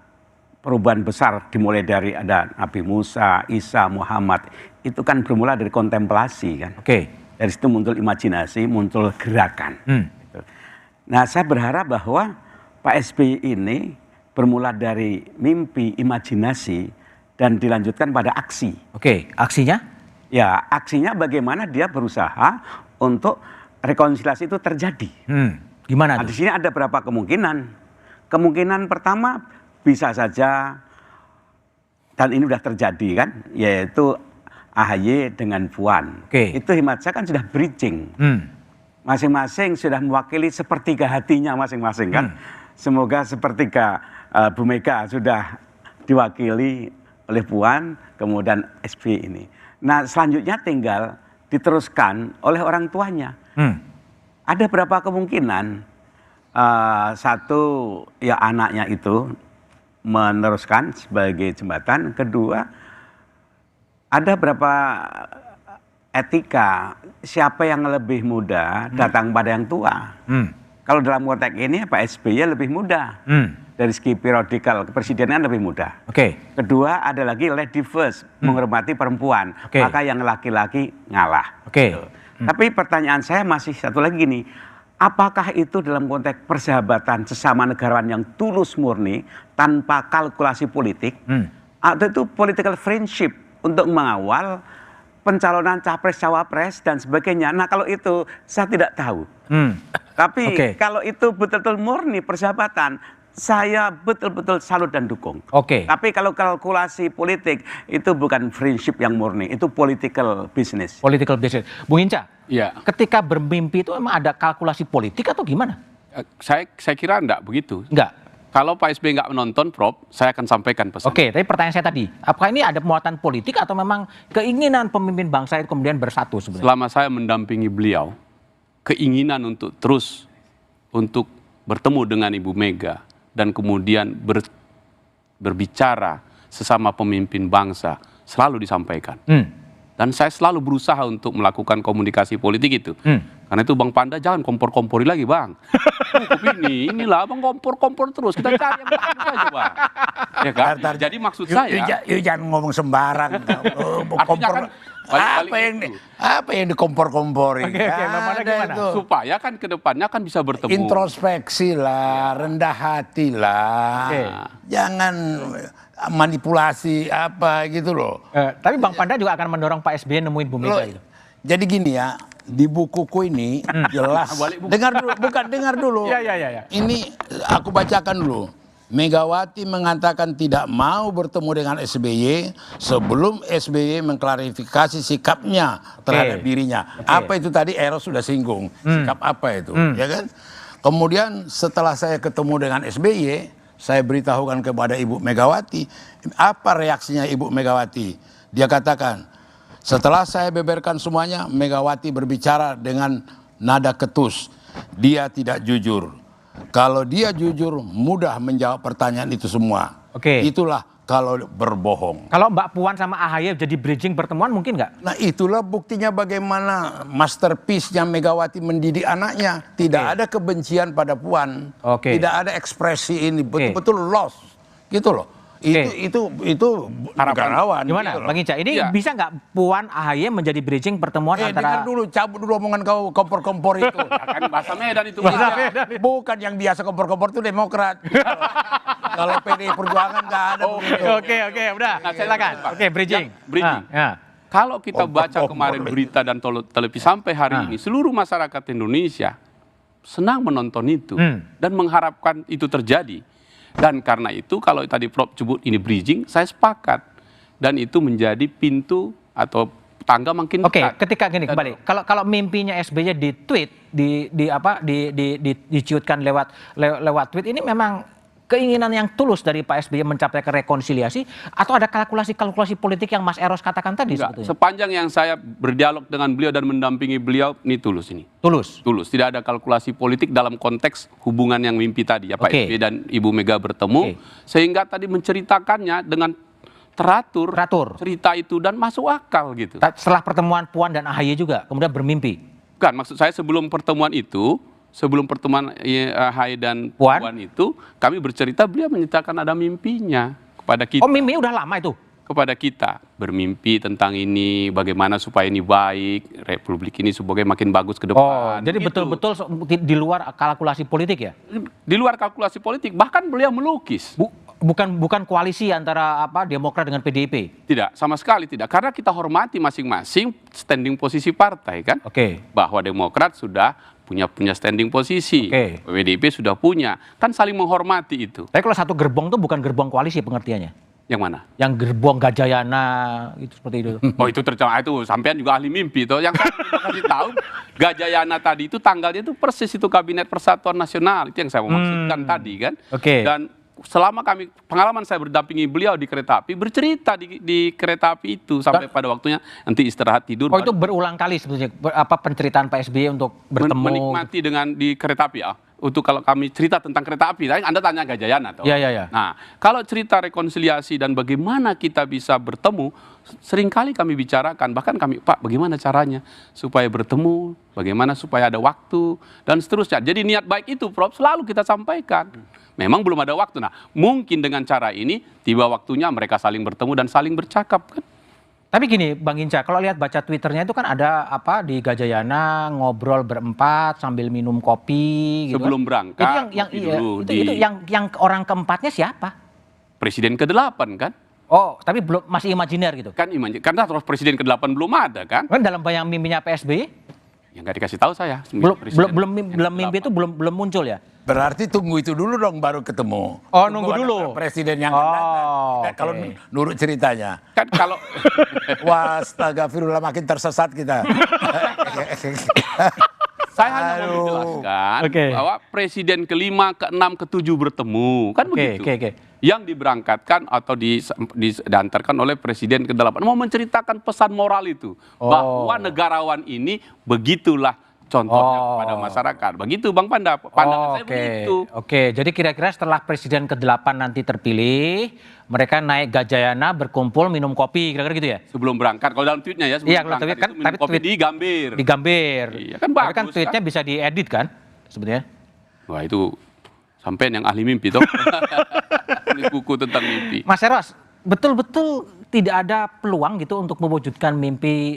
perubahan besar dimulai dari ada Nabi Musa, Isa, Muhammad, itu kan bermula dari kontemplasi kan. Dari situ muncul imajinasi, muncul gerakan. Gitu. Nah, saya berharap bahwa Pak SBY ini bermula dari mimpi, imajinasi, dan dilanjutkan pada aksi. Aksinya? Ya, aksinya bagaimana dia berusaha untuk rekonsiliasi itu terjadi. Gimana? Nah, di sini ada beberapa kemungkinan. Kemungkinan pertama bisa saja, dan ini sudah terjadi kan, yaitu AHY dengan Puan. Itu hemat saya kan sudah bridging. Masing-masing sudah mewakili sepertiga hatinya masing-masing kan. Semoga sepertiga Bu Mega sudah diwakili oleh Puan, kemudian SBY ini. Nah, selanjutnya tinggal diteruskan oleh orang tuanya. Ada berapa kemungkinan, satu ya anaknya itu meneruskan sebagai jembatan. Kedua, ada berapa etika siapa yang lebih muda datang pada yang tua. Kalau dalam konteks ini Pak SBY lebih muda. Dari segi periodikal kepresidenan lebih muda. Kedua, ada lagi lady first, menghormati perempuan. Maka yang laki-laki ngalah. Tapi pertanyaan saya masih satu lagi gini. Apakah itu dalam konteks persahabatan sesama negarawan yang tulus murni tanpa kalkulasi politik, atau itu political friendship untuk mengawal pencalonan capres-cawapres dan sebagainya? Nah, kalau itu saya tidak tahu. Tapi kalau itu betul-betul murni persahabatan, saya betul-betul salut dan dukung. Oke. Tapi kalau kalkulasi politik itu bukan friendship yang murni, itu political business. Political business. Bung Hinca, Iya. ketika bermimpi itu emang ada kalkulasi politik atau gimana? Saya kira enggak begitu. Enggak. Kalau Pak SBY nggak menonton, Prof, saya akan sampaikan pesan. Oke, tapi pertanyaan saya tadi, apakah ini ada muatan politik atau memang keinginan pemimpin bangsa itu kemudian bersatu sebenarnya? Selama saya mendampingi beliau, keinginan untuk terus untuk bertemu dengan Ibu Mega dan kemudian berbicara sesama pemimpin bangsa selalu disampaikan. Dan saya selalu berusaha untuk melakukan komunikasi politik itu. Karena itu Bang Panda jangan kompor-kompori lagi Bang. Cukup inilah Bang kompor-kompor terus. Kita cari yang bagus aja Bang. Ya kan? Jadi maksud saya. Jangan ngomong sembarang. Kompor. Apa yang dikompor-komporin? Supaya kan ke depannya kan bisa bertemu. Introspeksi lah, rendah hati lah. Jangan manipulasi apa gitu loh. Tapi Bang Panda juga akan mendorong Pak SBY nemuin Bu Mega gitu. Jadi gini ya, di bukuku ini jelas. Dengar dulu. Ya. Ini aku bacakan dulu. Megawati mengatakan tidak mau bertemu dengan SBY sebelum SBY mengklarifikasi sikapnya terhadap dirinya. Apa itu tadi Eros sudah singgung. Sikap apa itu, ya kan? Kemudian setelah saya ketemu dengan SBY, saya beritahukan kepada Ibu Megawati, apa reaksinya Ibu Megawati? Dia katakan, setelah saya beberkan semuanya, Megawati berbicara dengan nada ketus. Dia tidak jujur. Kalau dia jujur, mudah menjawab pertanyaan itu semua. Itulah kalau berbohong. Kalau Mbak Puan sama AHY jadi bridging pertemuan mungkin nggak? Nah itulah buktinya bagaimana masterpiece-nya Megawati mendidik anaknya. Tidak ada kebencian pada Puan. Tidak ada ekspresi ini. Betul-betul lost. Gitu loh. Itu negarawan. Gimana gitu Bang Hinca? Ini bisa nggak Puan AHY menjadi bridging pertemuan antara... Dengar dulu, cabut dulu omongan kau kompor-kompor itu. Kan bahasa Medan itu. Bukan yang biasa kompor-kompor itu Demokrat. Kalau PDI Perjuangan nggak ada. Oke, udah. Silakan. Bridging. Kalau kita baca kemarin berita dan televisi sampai hari ini, seluruh masyarakat Indonesia senang menonton itu dan mengharapkan itu terjadi. Dan karena itu kalau tadi Prof sebut ini bridging, saya sepakat. Dan itu menjadi pintu atau tangga makin dekat. Ketika gini kembali, kalau mimpinya SBY di tweet, diciutkan lewat tweet, ini memang keinginan yang tulus dari Pak SBY mencapai rekonsiliasi atau ada kalkulasi politik yang Mas Eros katakan tadi? Sebetulnya sepanjang yang saya berdialog dengan beliau dan mendampingi beliau, ini tulus ini. Tulus? Tulus, tidak ada kalkulasi politik dalam konteks hubungan yang mimpi tadi ya Pak SBY dan Ibu Mega bertemu, sehingga tadi menceritakannya dengan teratur cerita itu dan masuk akal gitu. Setelah pertemuan Puan dan AHY juga kemudian bermimpi? Kan maksud saya sebelum pertemuan itu, sebelum pertemuan AHY dan Puan itu, kami bercerita beliau menyatakan ada mimpinya kepada kita. Oh mimpi udah lama itu? Kepada kita, bermimpi tentang ini, bagaimana supaya ini baik, Republik ini sebagai makin bagus ke depan. Jadi betul-betul di luar kalkulasi politik ya? Di luar kalkulasi politik, bahkan beliau melukis. Bukan koalisi antara Demokrat dengan PDIP? Tidak, sama sekali tidak. Karena kita hormati masing-masing standing posisi partai kan. Bahwa Demokrat sudah punya standing posisi, PDIP sudah punya, kan saling menghormati itu. Tapi kalau satu gerbong itu bukan gerbong koalisi pengertiannya? Yang mana? Yang gerbong Gajayana itu seperti itu. Oh itu itu sampean juga ahli mimpi toh. Yang saya mau kasih tahu Gajayana tadi itu tanggalnya itu persis itu Kabinet Persatuan Nasional, itu yang saya mau maksudkan tadi kan. Dan selama pengalaman saya berdampingi beliau di kereta api, bercerita di kereta api itu sampai pada waktunya nanti istirahat tidur. Oh itu berulang kali sebetulnya penceritaan Pak SBY untuk bertemu. Menikmati di kereta api ya. Untuk kalau kami cerita tentang kereta api, Anda tanya Gajayana toh. Iya. Nah, kalau cerita rekonsiliasi dan bagaimana kita bisa bertemu, seringkali kami bicarakan, bahkan kami, Pak, bagaimana caranya supaya bertemu, bagaimana supaya ada waktu dan seterusnya. Jadi niat baik itu, Prof, selalu kita sampaikan. Memang belum ada waktu. Nah, mungkin dengan cara ini tiba waktunya mereka saling bertemu dan saling bercakap kan. Tapi gini Bang Hinca, kalau lihat baca Twitternya itu kan ada di Gajayana ngobrol berempat sambil minum kopi gitu. Sebelum berangkat. Itu yang orang keempatnya siapa? Presiden ke-8 kan? Oh, tapi belum masih imajiner gitu. Kan karena terus presiden ke-8 belum ada kan? Kan dalam bayang mimpinya PSBY? Ya nggak dikasih tahu saya. Belum mimpi itu belum muncul ya? Berarti tunggu itu dulu dong baru ketemu. Oh, Tunggu nunggu ada dulu. Presiden yang akan datang. Okay. Kalau nurut ceritanya. Kan kalau wah, astagfirullah makin tersesat kita. saya hanya mau menjelaskan bahwa presiden kelima, keenam, ketujuh bertemu, kan begitu. Yang diberangkatkan atau diantarkan oleh presiden ke-8 mau menceritakan pesan moral itu bahwa negarawan ini begitulah contohnya kepada masyarakat. Begitu Bang Panda, pandangan saya begitu. Oke, jadi kira-kira setelah presiden ke-8 nanti terpilih, mereka naik Gajayana, berkumpul, minum kopi, kira-kira gitu ya? Sebelum berangkat, kalau dalam tweetnya ya, sebelum berangkat tweet, kan, itu minum kopi di Gambir. Di Gambir. Iya, kan bagus. Kan tweetnya bisa diedit kan, sebetulnya? Wah itu, sampai yang ahli mimpi toh. Tulis buku tentang mimpi. Mas Eros, betul-betul tidak ada peluang gitu untuk mewujudkan mimpi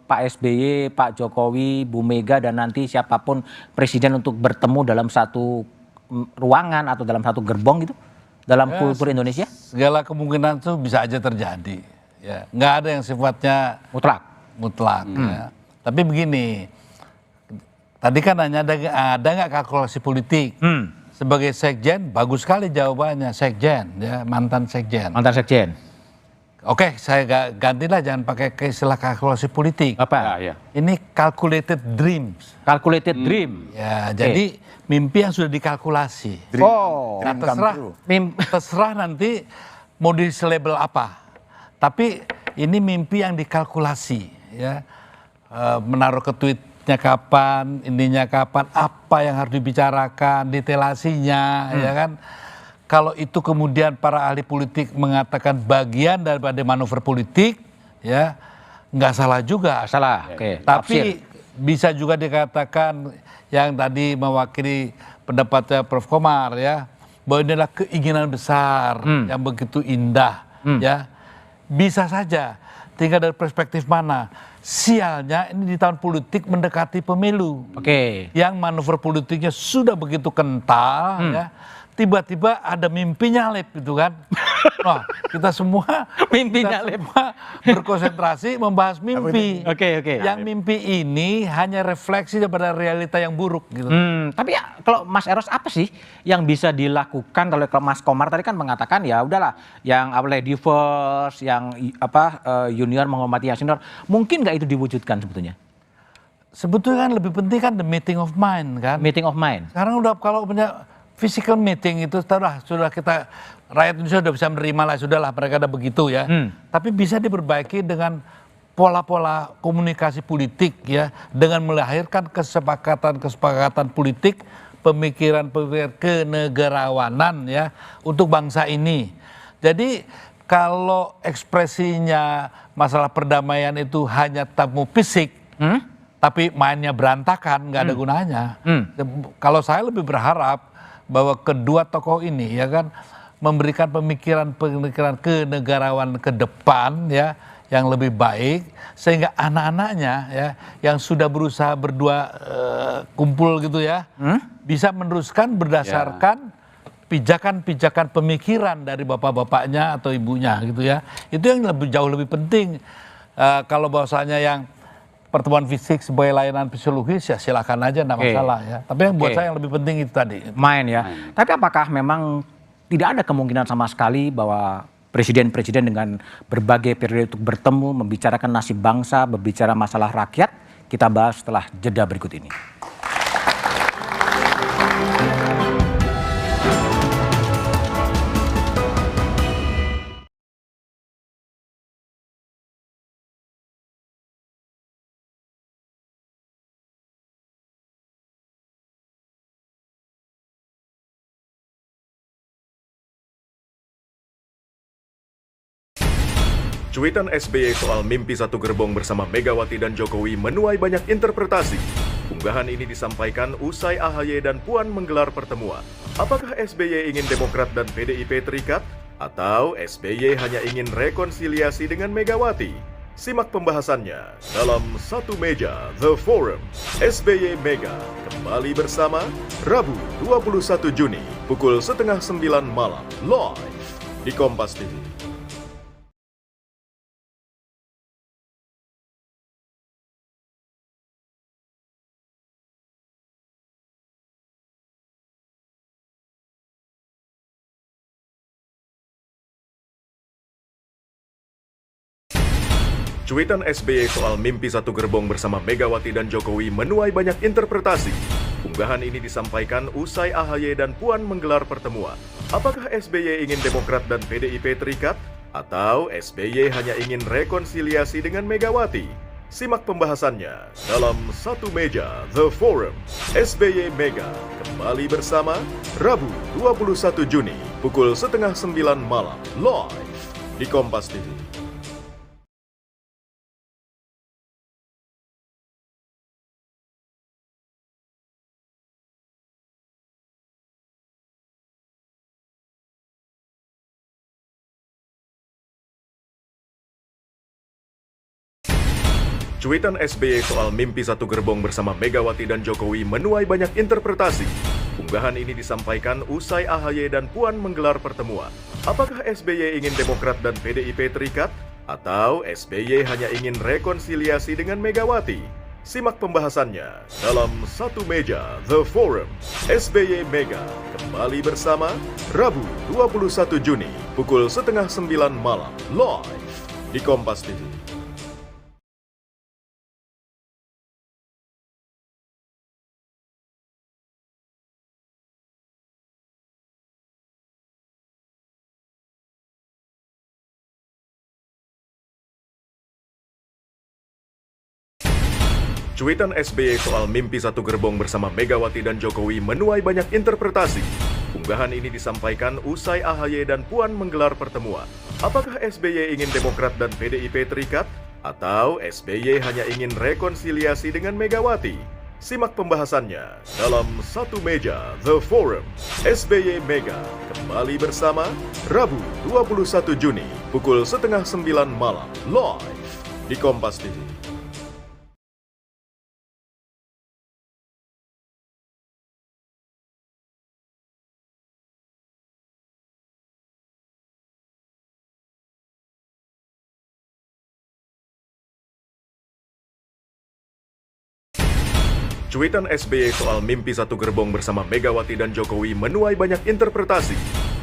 Pak SBY, Pak Jokowi, Bu Mega dan nanti siapapun presiden untuk bertemu dalam satu ruangan atau dalam satu gerbong gitu dalam kultur Indonesia? Segala kemungkinan itu bisa aja terjadi. Ya, nggak ada yang sifatnya mutlak. Ya. Tapi begini, tadi kan hanya ada nggak kalkulasi politik? Sebagai sekjen, bagus sekali jawabannya sekjen, ya mantan sekjen. Mantan sekjen. Oke, saya gantilah, jangan pakai istilah kalkulasi politik. Apa? Ini calculated dreams. Calculated dream. Ya, jadi mimpi yang sudah dikalkulasi. Terserah nanti mau di-label apa. Tapi ini mimpi yang dikalkulasi. Ya, menaruh ke tweetnya kapan, ininya kapan, apa yang harus dibicarakan, detailasinya, ya kan. Kalau itu kemudian para ahli politik mengatakan bagian daripada manuver politik, ya nggak salah juga. Salah. Tapi bisa juga dikatakan yang tadi mewakili pendapatnya Prof. Komar ya, bahwa ini adalah keinginan besar yang begitu indah, ya bisa saja. Tinggal dari perspektif mana. Sialnya ini di tahun politik mendekati pemilu. Yang manuver politiknya sudah begitu kental, ya. Tiba-tiba ada mimpi nyalip gitu kan. Wah, kita semua berkonsentrasi membahas mimpi. Yang mimpi ini hanya refleksi daripada realita yang buruk gitu. Tapi ya, kalau Mas Eros apa sih yang bisa dilakukan? Kalau Mas Komar tadi kan mengatakan ya udahlah, yang lady first, yang junior menghormati yang senior, mungkin nggak itu diwujudkan sebetulnya? Sebetulnya kan lebih penting kan the meeting of mind kan. Meeting of mind. Sekarang udah kalau punya physical meeting itu sudah kita rakyat Indonesia sudah bisa menerima lah, sudahlah mereka ada begitu ya. Tapi bisa diperbaiki dengan pola-pola komunikasi politik ya, dengan melahirkan kesepakatan politik, pemikiran kenegarawanan ya untuk bangsa ini. Jadi kalau ekspresinya masalah perdamaian itu hanya tamu fisik, tapi mainnya berantakan, nggak ada gunanya. Kalau saya lebih berharap bahwa kedua tokoh ini ya kan memberikan pemikiran kenegarawan ke depan ya yang lebih baik, sehingga anak-anaknya ya yang sudah berusaha berdua kumpul gitu ya bisa meneruskan berdasarkan pijakan-pijakan pemikiran dari bapak-bapaknya atau ibunya gitu ya. Itu yang jauh lebih penting. Kalau bahwasanya yang pertemuan fisik sebagai layanan fisiologis ya silakan aja, enggak masalah ya. Tapi yang buat saya yang lebih penting itu tadi. Main ya. Tapi apakah memang tidak ada kemungkinan sama sekali bahwa presiden-presiden dengan berbagai periode untuk bertemu, membicarakan nasib bangsa, berbicara masalah rakyat? Kita bahas setelah jeda berikut ini. Cuitan SBY soal mimpi satu gerbong bersama Megawati dan Jokowi menuai banyak interpretasi. Unggahan ini disampaikan usai AHY dan Puan menggelar pertemuan. Apakah SBY ingin Demokrat dan PDIP terikat? Atau SBY hanya ingin rekonsiliasi dengan Megawati? Simak pembahasannya dalam Satu Meja The Forum. SBY Mega kembali bersama Rabu 21 Juni pukul 8:30 malam live di Kompas TV. Cuitan SBY soal mimpi satu gerbong bersama Megawati dan Jokowi menuai banyak interpretasi. Unggahan ini disampaikan usai AHY dan Puan menggelar pertemuan. Apakah SBY ingin Demokrat dan PDIP terikat? Atau SBY hanya ingin rekonsiliasi dengan Megawati? Simak pembahasannya dalam Satu Meja The Forum. SBY Mega kembali bersama Rabu 21 Juni pukul 8:30 malam live di Kompas TV. Cuitan SBY soal mimpi satu gerbong bersama Megawati dan Jokowi menuai banyak interpretasi. Unggahan ini disampaikan usai AHY dan Puan menggelar pertemuan. Apakah SBY ingin Demokrat dan PDIP terikat? Atau SBY hanya ingin rekonsiliasi dengan Megawati? Simak pembahasannya dalam Satu Meja The Forum. SBY Mega kembali bersama Rabu 21 Juni pukul 8:30 malam live di Kompas TV. Cuitan SBY soal mimpi satu gerbong bersama Megawati dan Jokowi menuai banyak interpretasi. Unggahan ini disampaikan usai AHY dan Puan menggelar pertemuan. Apakah SBY ingin Demokrat dan PDIP terikat? Atau SBY hanya ingin rekonsiliasi dengan Megawati? Simak pembahasannya dalam Satu Meja The Forum. SBY Mega kembali bersama Rabu 21 Juni pukul 8:30 malam live di Kompas TV. Cuitan SBY soal mimpi satu gerbong bersama Megawati dan Jokowi menuai banyak interpretasi.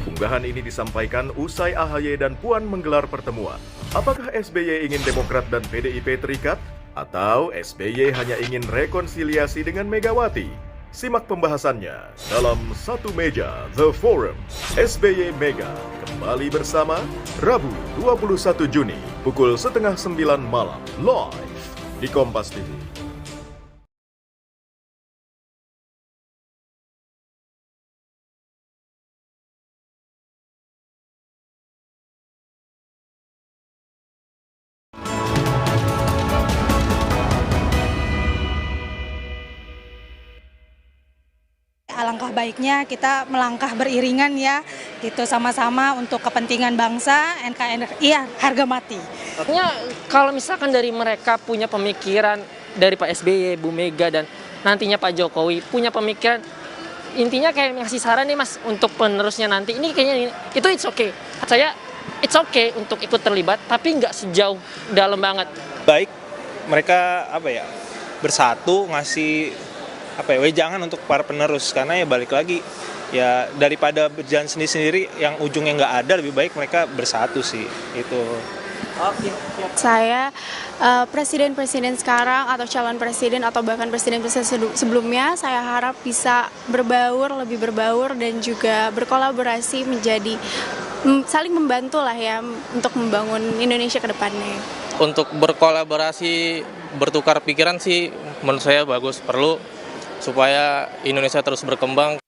Unggahan ini disampaikan usai AHY dan Puan menggelar pertemuan. Apakah SBY ingin Demokrat dan PDIP terikat? Atau SBY hanya ingin rekonsiliasi dengan Megawati? Simak pembahasannya dalam Satu Meja The Forum. SBY Mega kembali bersama Rabu 21 Juni pukul 8:30 malam live di Kompas TV. Alangkah baiknya kita melangkah beriringan ya, gitu sama-sama untuk kepentingan bangsa, NKRI harga mati. Artinya kalau misalkan dari mereka punya pemikiran dari Pak SBY, Bu Mega dan nantinya Pak Jokowi punya pemikiran, intinya kayak ngasih saran nih Mas untuk penerusnya nanti, ini kayaknya itu it's okay. Saya it's okay untuk ikut terlibat, tapi nggak sejauh dalam banget. Baik mereka bersatu ngasih wejangan untuk para penerus, karena ya balik lagi ya daripada berjalan sendiri-sendiri yang ujungnya nggak ada, lebih baik mereka bersatu sih itu. Saya presiden-presiden sekarang atau calon presiden atau bahkan presiden-presiden sebelumnya saya harap bisa lebih berbaur dan juga berkolaborasi menjadi saling membantu lah ya untuk membangun Indonesia ke depannya. Untuk berkolaborasi, bertukar pikiran sih menurut saya bagus, perlu supaya Indonesia terus berkembang.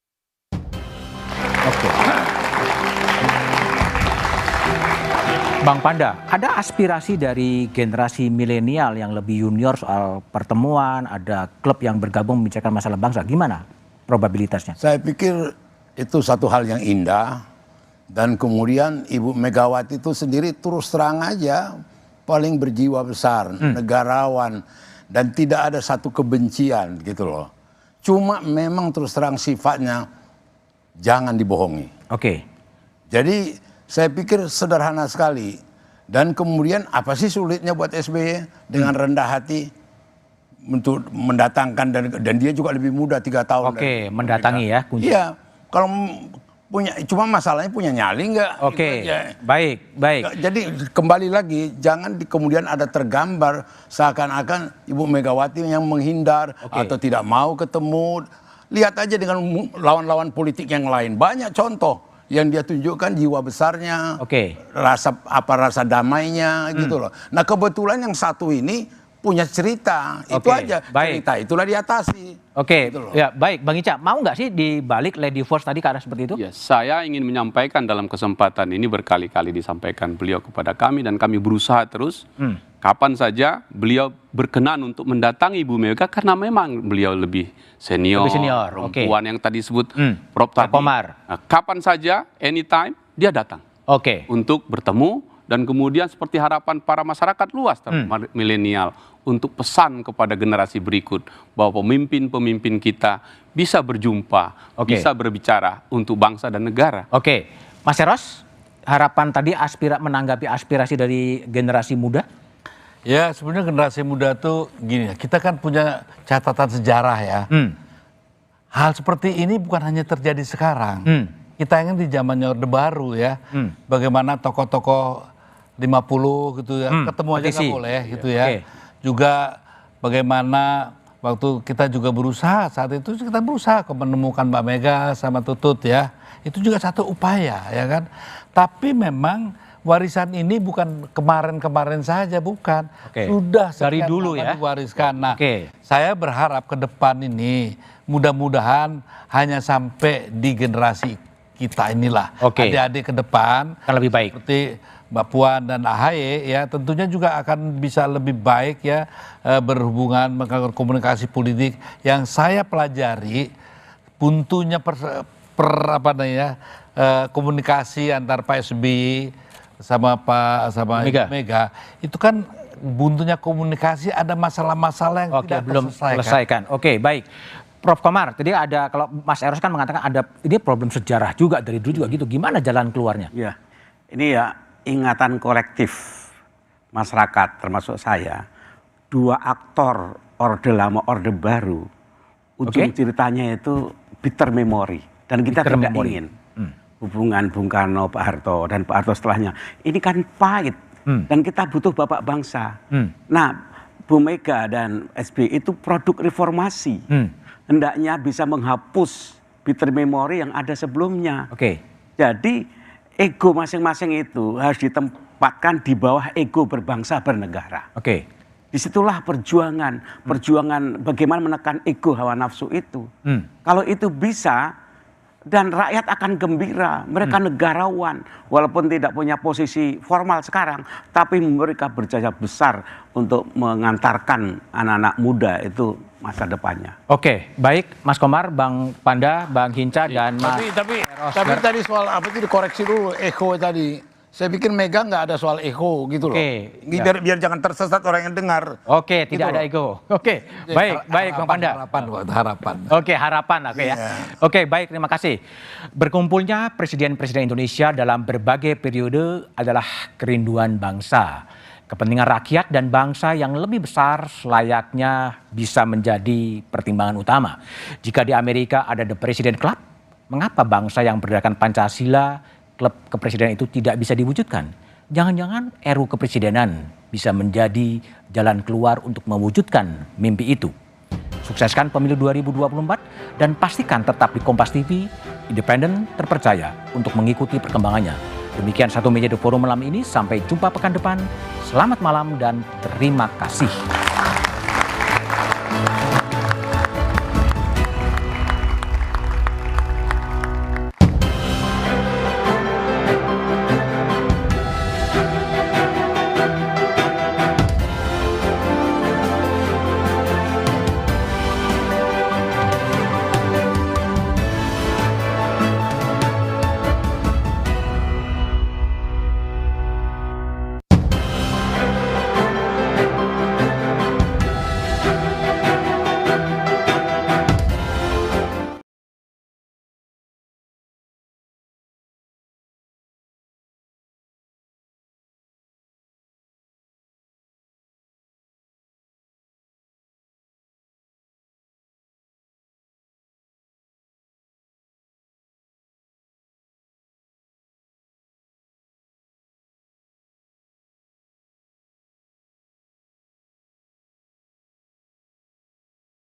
Bang Panda, ada aspirasi dari generasi milenial yang lebih junior soal pertemuan, ada klub yang bergabung membicarakan masalah bangsa. Gimana probabilitasnya? Saya pikir itu satu hal yang indah, dan kemudian Ibu Megawati itu sendiri terus terang aja paling berjiwa besar, negarawan, dan tidak ada satu kebencian gitu loh. Cuma memang terus terang sifatnya jangan dibohongi. Oke. Jadi saya pikir sederhana sekali. Dan kemudian apa sih sulitnya buat SBY dengan rendah hati untuk mendatangkan, dan dia juga lebih muda 3 tahun. Oke, mendatangi ya kunci. Iya, kalau cuma masalahnya punya nyali nggak? Oke, baik. Jadi kembali lagi, jangan kemudian ada tergambar seakan-akan Ibu Megawati yang menghindar atau tidak mau ketemu. Lihat aja dengan lawan-lawan politik yang lain, banyak contoh yang dia tunjukkan jiwa besarnya, rasa damainya gitu loh. Nah kebetulan yang satu ini punya cerita, itu aja. Cerita itulah diatasi. Ya baik, Bang Ica, mau nggak sih dibalik Lady Force tadi ke arah seperti itu? Ya, saya ingin menyampaikan dalam kesempatan ini berkali-kali disampaikan beliau kepada kami dan kami berusaha terus. Kapan saja beliau berkenan untuk mendatangi Ibu Mega karena memang beliau lebih senior, perempuan yang tadi disebut Prof tadi. Komar. Nah, kapan saja, anytime dia datang. Untuk bertemu dan kemudian seperti harapan para masyarakat luas milenial untuk pesan kepada generasi berikut bahwa pemimpin-pemimpin kita bisa berjumpa, bisa berbicara untuk bangsa dan negara. Mas Eros, harapan tadi menanggapi aspirasi dari generasi muda? Ya sebenarnya generasi muda tuh gini, kita kan punya catatan sejarah ya. Hal seperti ini bukan hanya terjadi sekarang. Kita ingin di zamannya Orde Baru ya. Bagaimana tokoh-tokoh 50 gitu ya, ketemu aja nggak boleh gitu ya. Juga bagaimana waktu kita juga berusaha, saat itu kita berusaha menemukan Mbak Mega sama Tutut ya. Itu juga satu upaya ya kan. Tapi memang warisan ini bukan kemarin-kemarin saja, bukan. Sudah dari dulu ya diwariskan. Nah, saya berharap ke depan ini mudah-mudahan hanya sampai di generasi kita inilah. Adik-adik ke depan akan lebih baik. Seperti Mbak Puan dan AHY ya, tentunya juga akan bisa lebih baik ya berhubungan komunikasi politik. Yang saya pelajari buntunya komunikasi antar Pak SBY sama Mega itu kan buntunya komunikasi, ada masalah-masalah yang tidak belum selesaikan. Baik. Prof Komar, tadi ada, kalau Mas Eros kan mengatakan ada ini problem sejarah juga dari dulu juga gitu. Gimana jalan keluarnya? Ya, ini ya ingatan kolektif masyarakat termasuk saya. Dua aktor Orde Lama Orde Baru, ujung ceritanya itu bitter memory dan kita tidak ingin hubungan Bung Karno, Pak Harto, dan Pak Harto setelahnya. Ini kan pahit dan kita butuh bapak bangsa. Nah, Bu Mega dan SBY itu produk reformasi. Hendaknya bisa menghapus bitter memory yang ada sebelumnya. Jadi ego masing-masing itu harus ditempatkan di bawah ego berbangsa bernegara. Disitulah perjuangan bagaimana menekan ego hawa nafsu itu. Kalau itu bisa, dan rakyat akan gembira, mereka negarawan, walaupun tidak punya posisi formal sekarang, tapi mereka berjaya besar untuk mengantarkan anak-anak muda itu masa depannya. Baik, Mas Komar, Bang Panda, Bang Hinca, dan Mas Eros. Tapi tadi soal apa itu dikoreksi dulu, echo tadi. Saya pikir Mega nggak ada soal echo gitu loh. Biar jangan tersesat orang yang dengar. Tidak gitu ada ego. Baik, Bang Panda. Harapan. Harapan ya. Baik, terima kasih. Berkumpulnya presiden-presiden Indonesia dalam berbagai periode adalah kerinduan bangsa. Kepentingan rakyat dan bangsa yang lebih besar selayaknya bisa menjadi pertimbangan utama. Jika di Amerika ada The President Club, mengapa bangsa yang berdasarkan Pancasila, klub kepresidenan itu tidak bisa diwujudkan? Jangan-jangan RUU kepresidenan bisa menjadi jalan keluar untuk mewujudkan mimpi itu. Sukseskan pemilu 2024 dan pastikan tetap di Kompas TV, independen, terpercaya untuk mengikuti perkembangannya. Demikian Satu Meja The Forum malam ini, sampai jumpa pekan depan. Selamat malam dan terima kasih.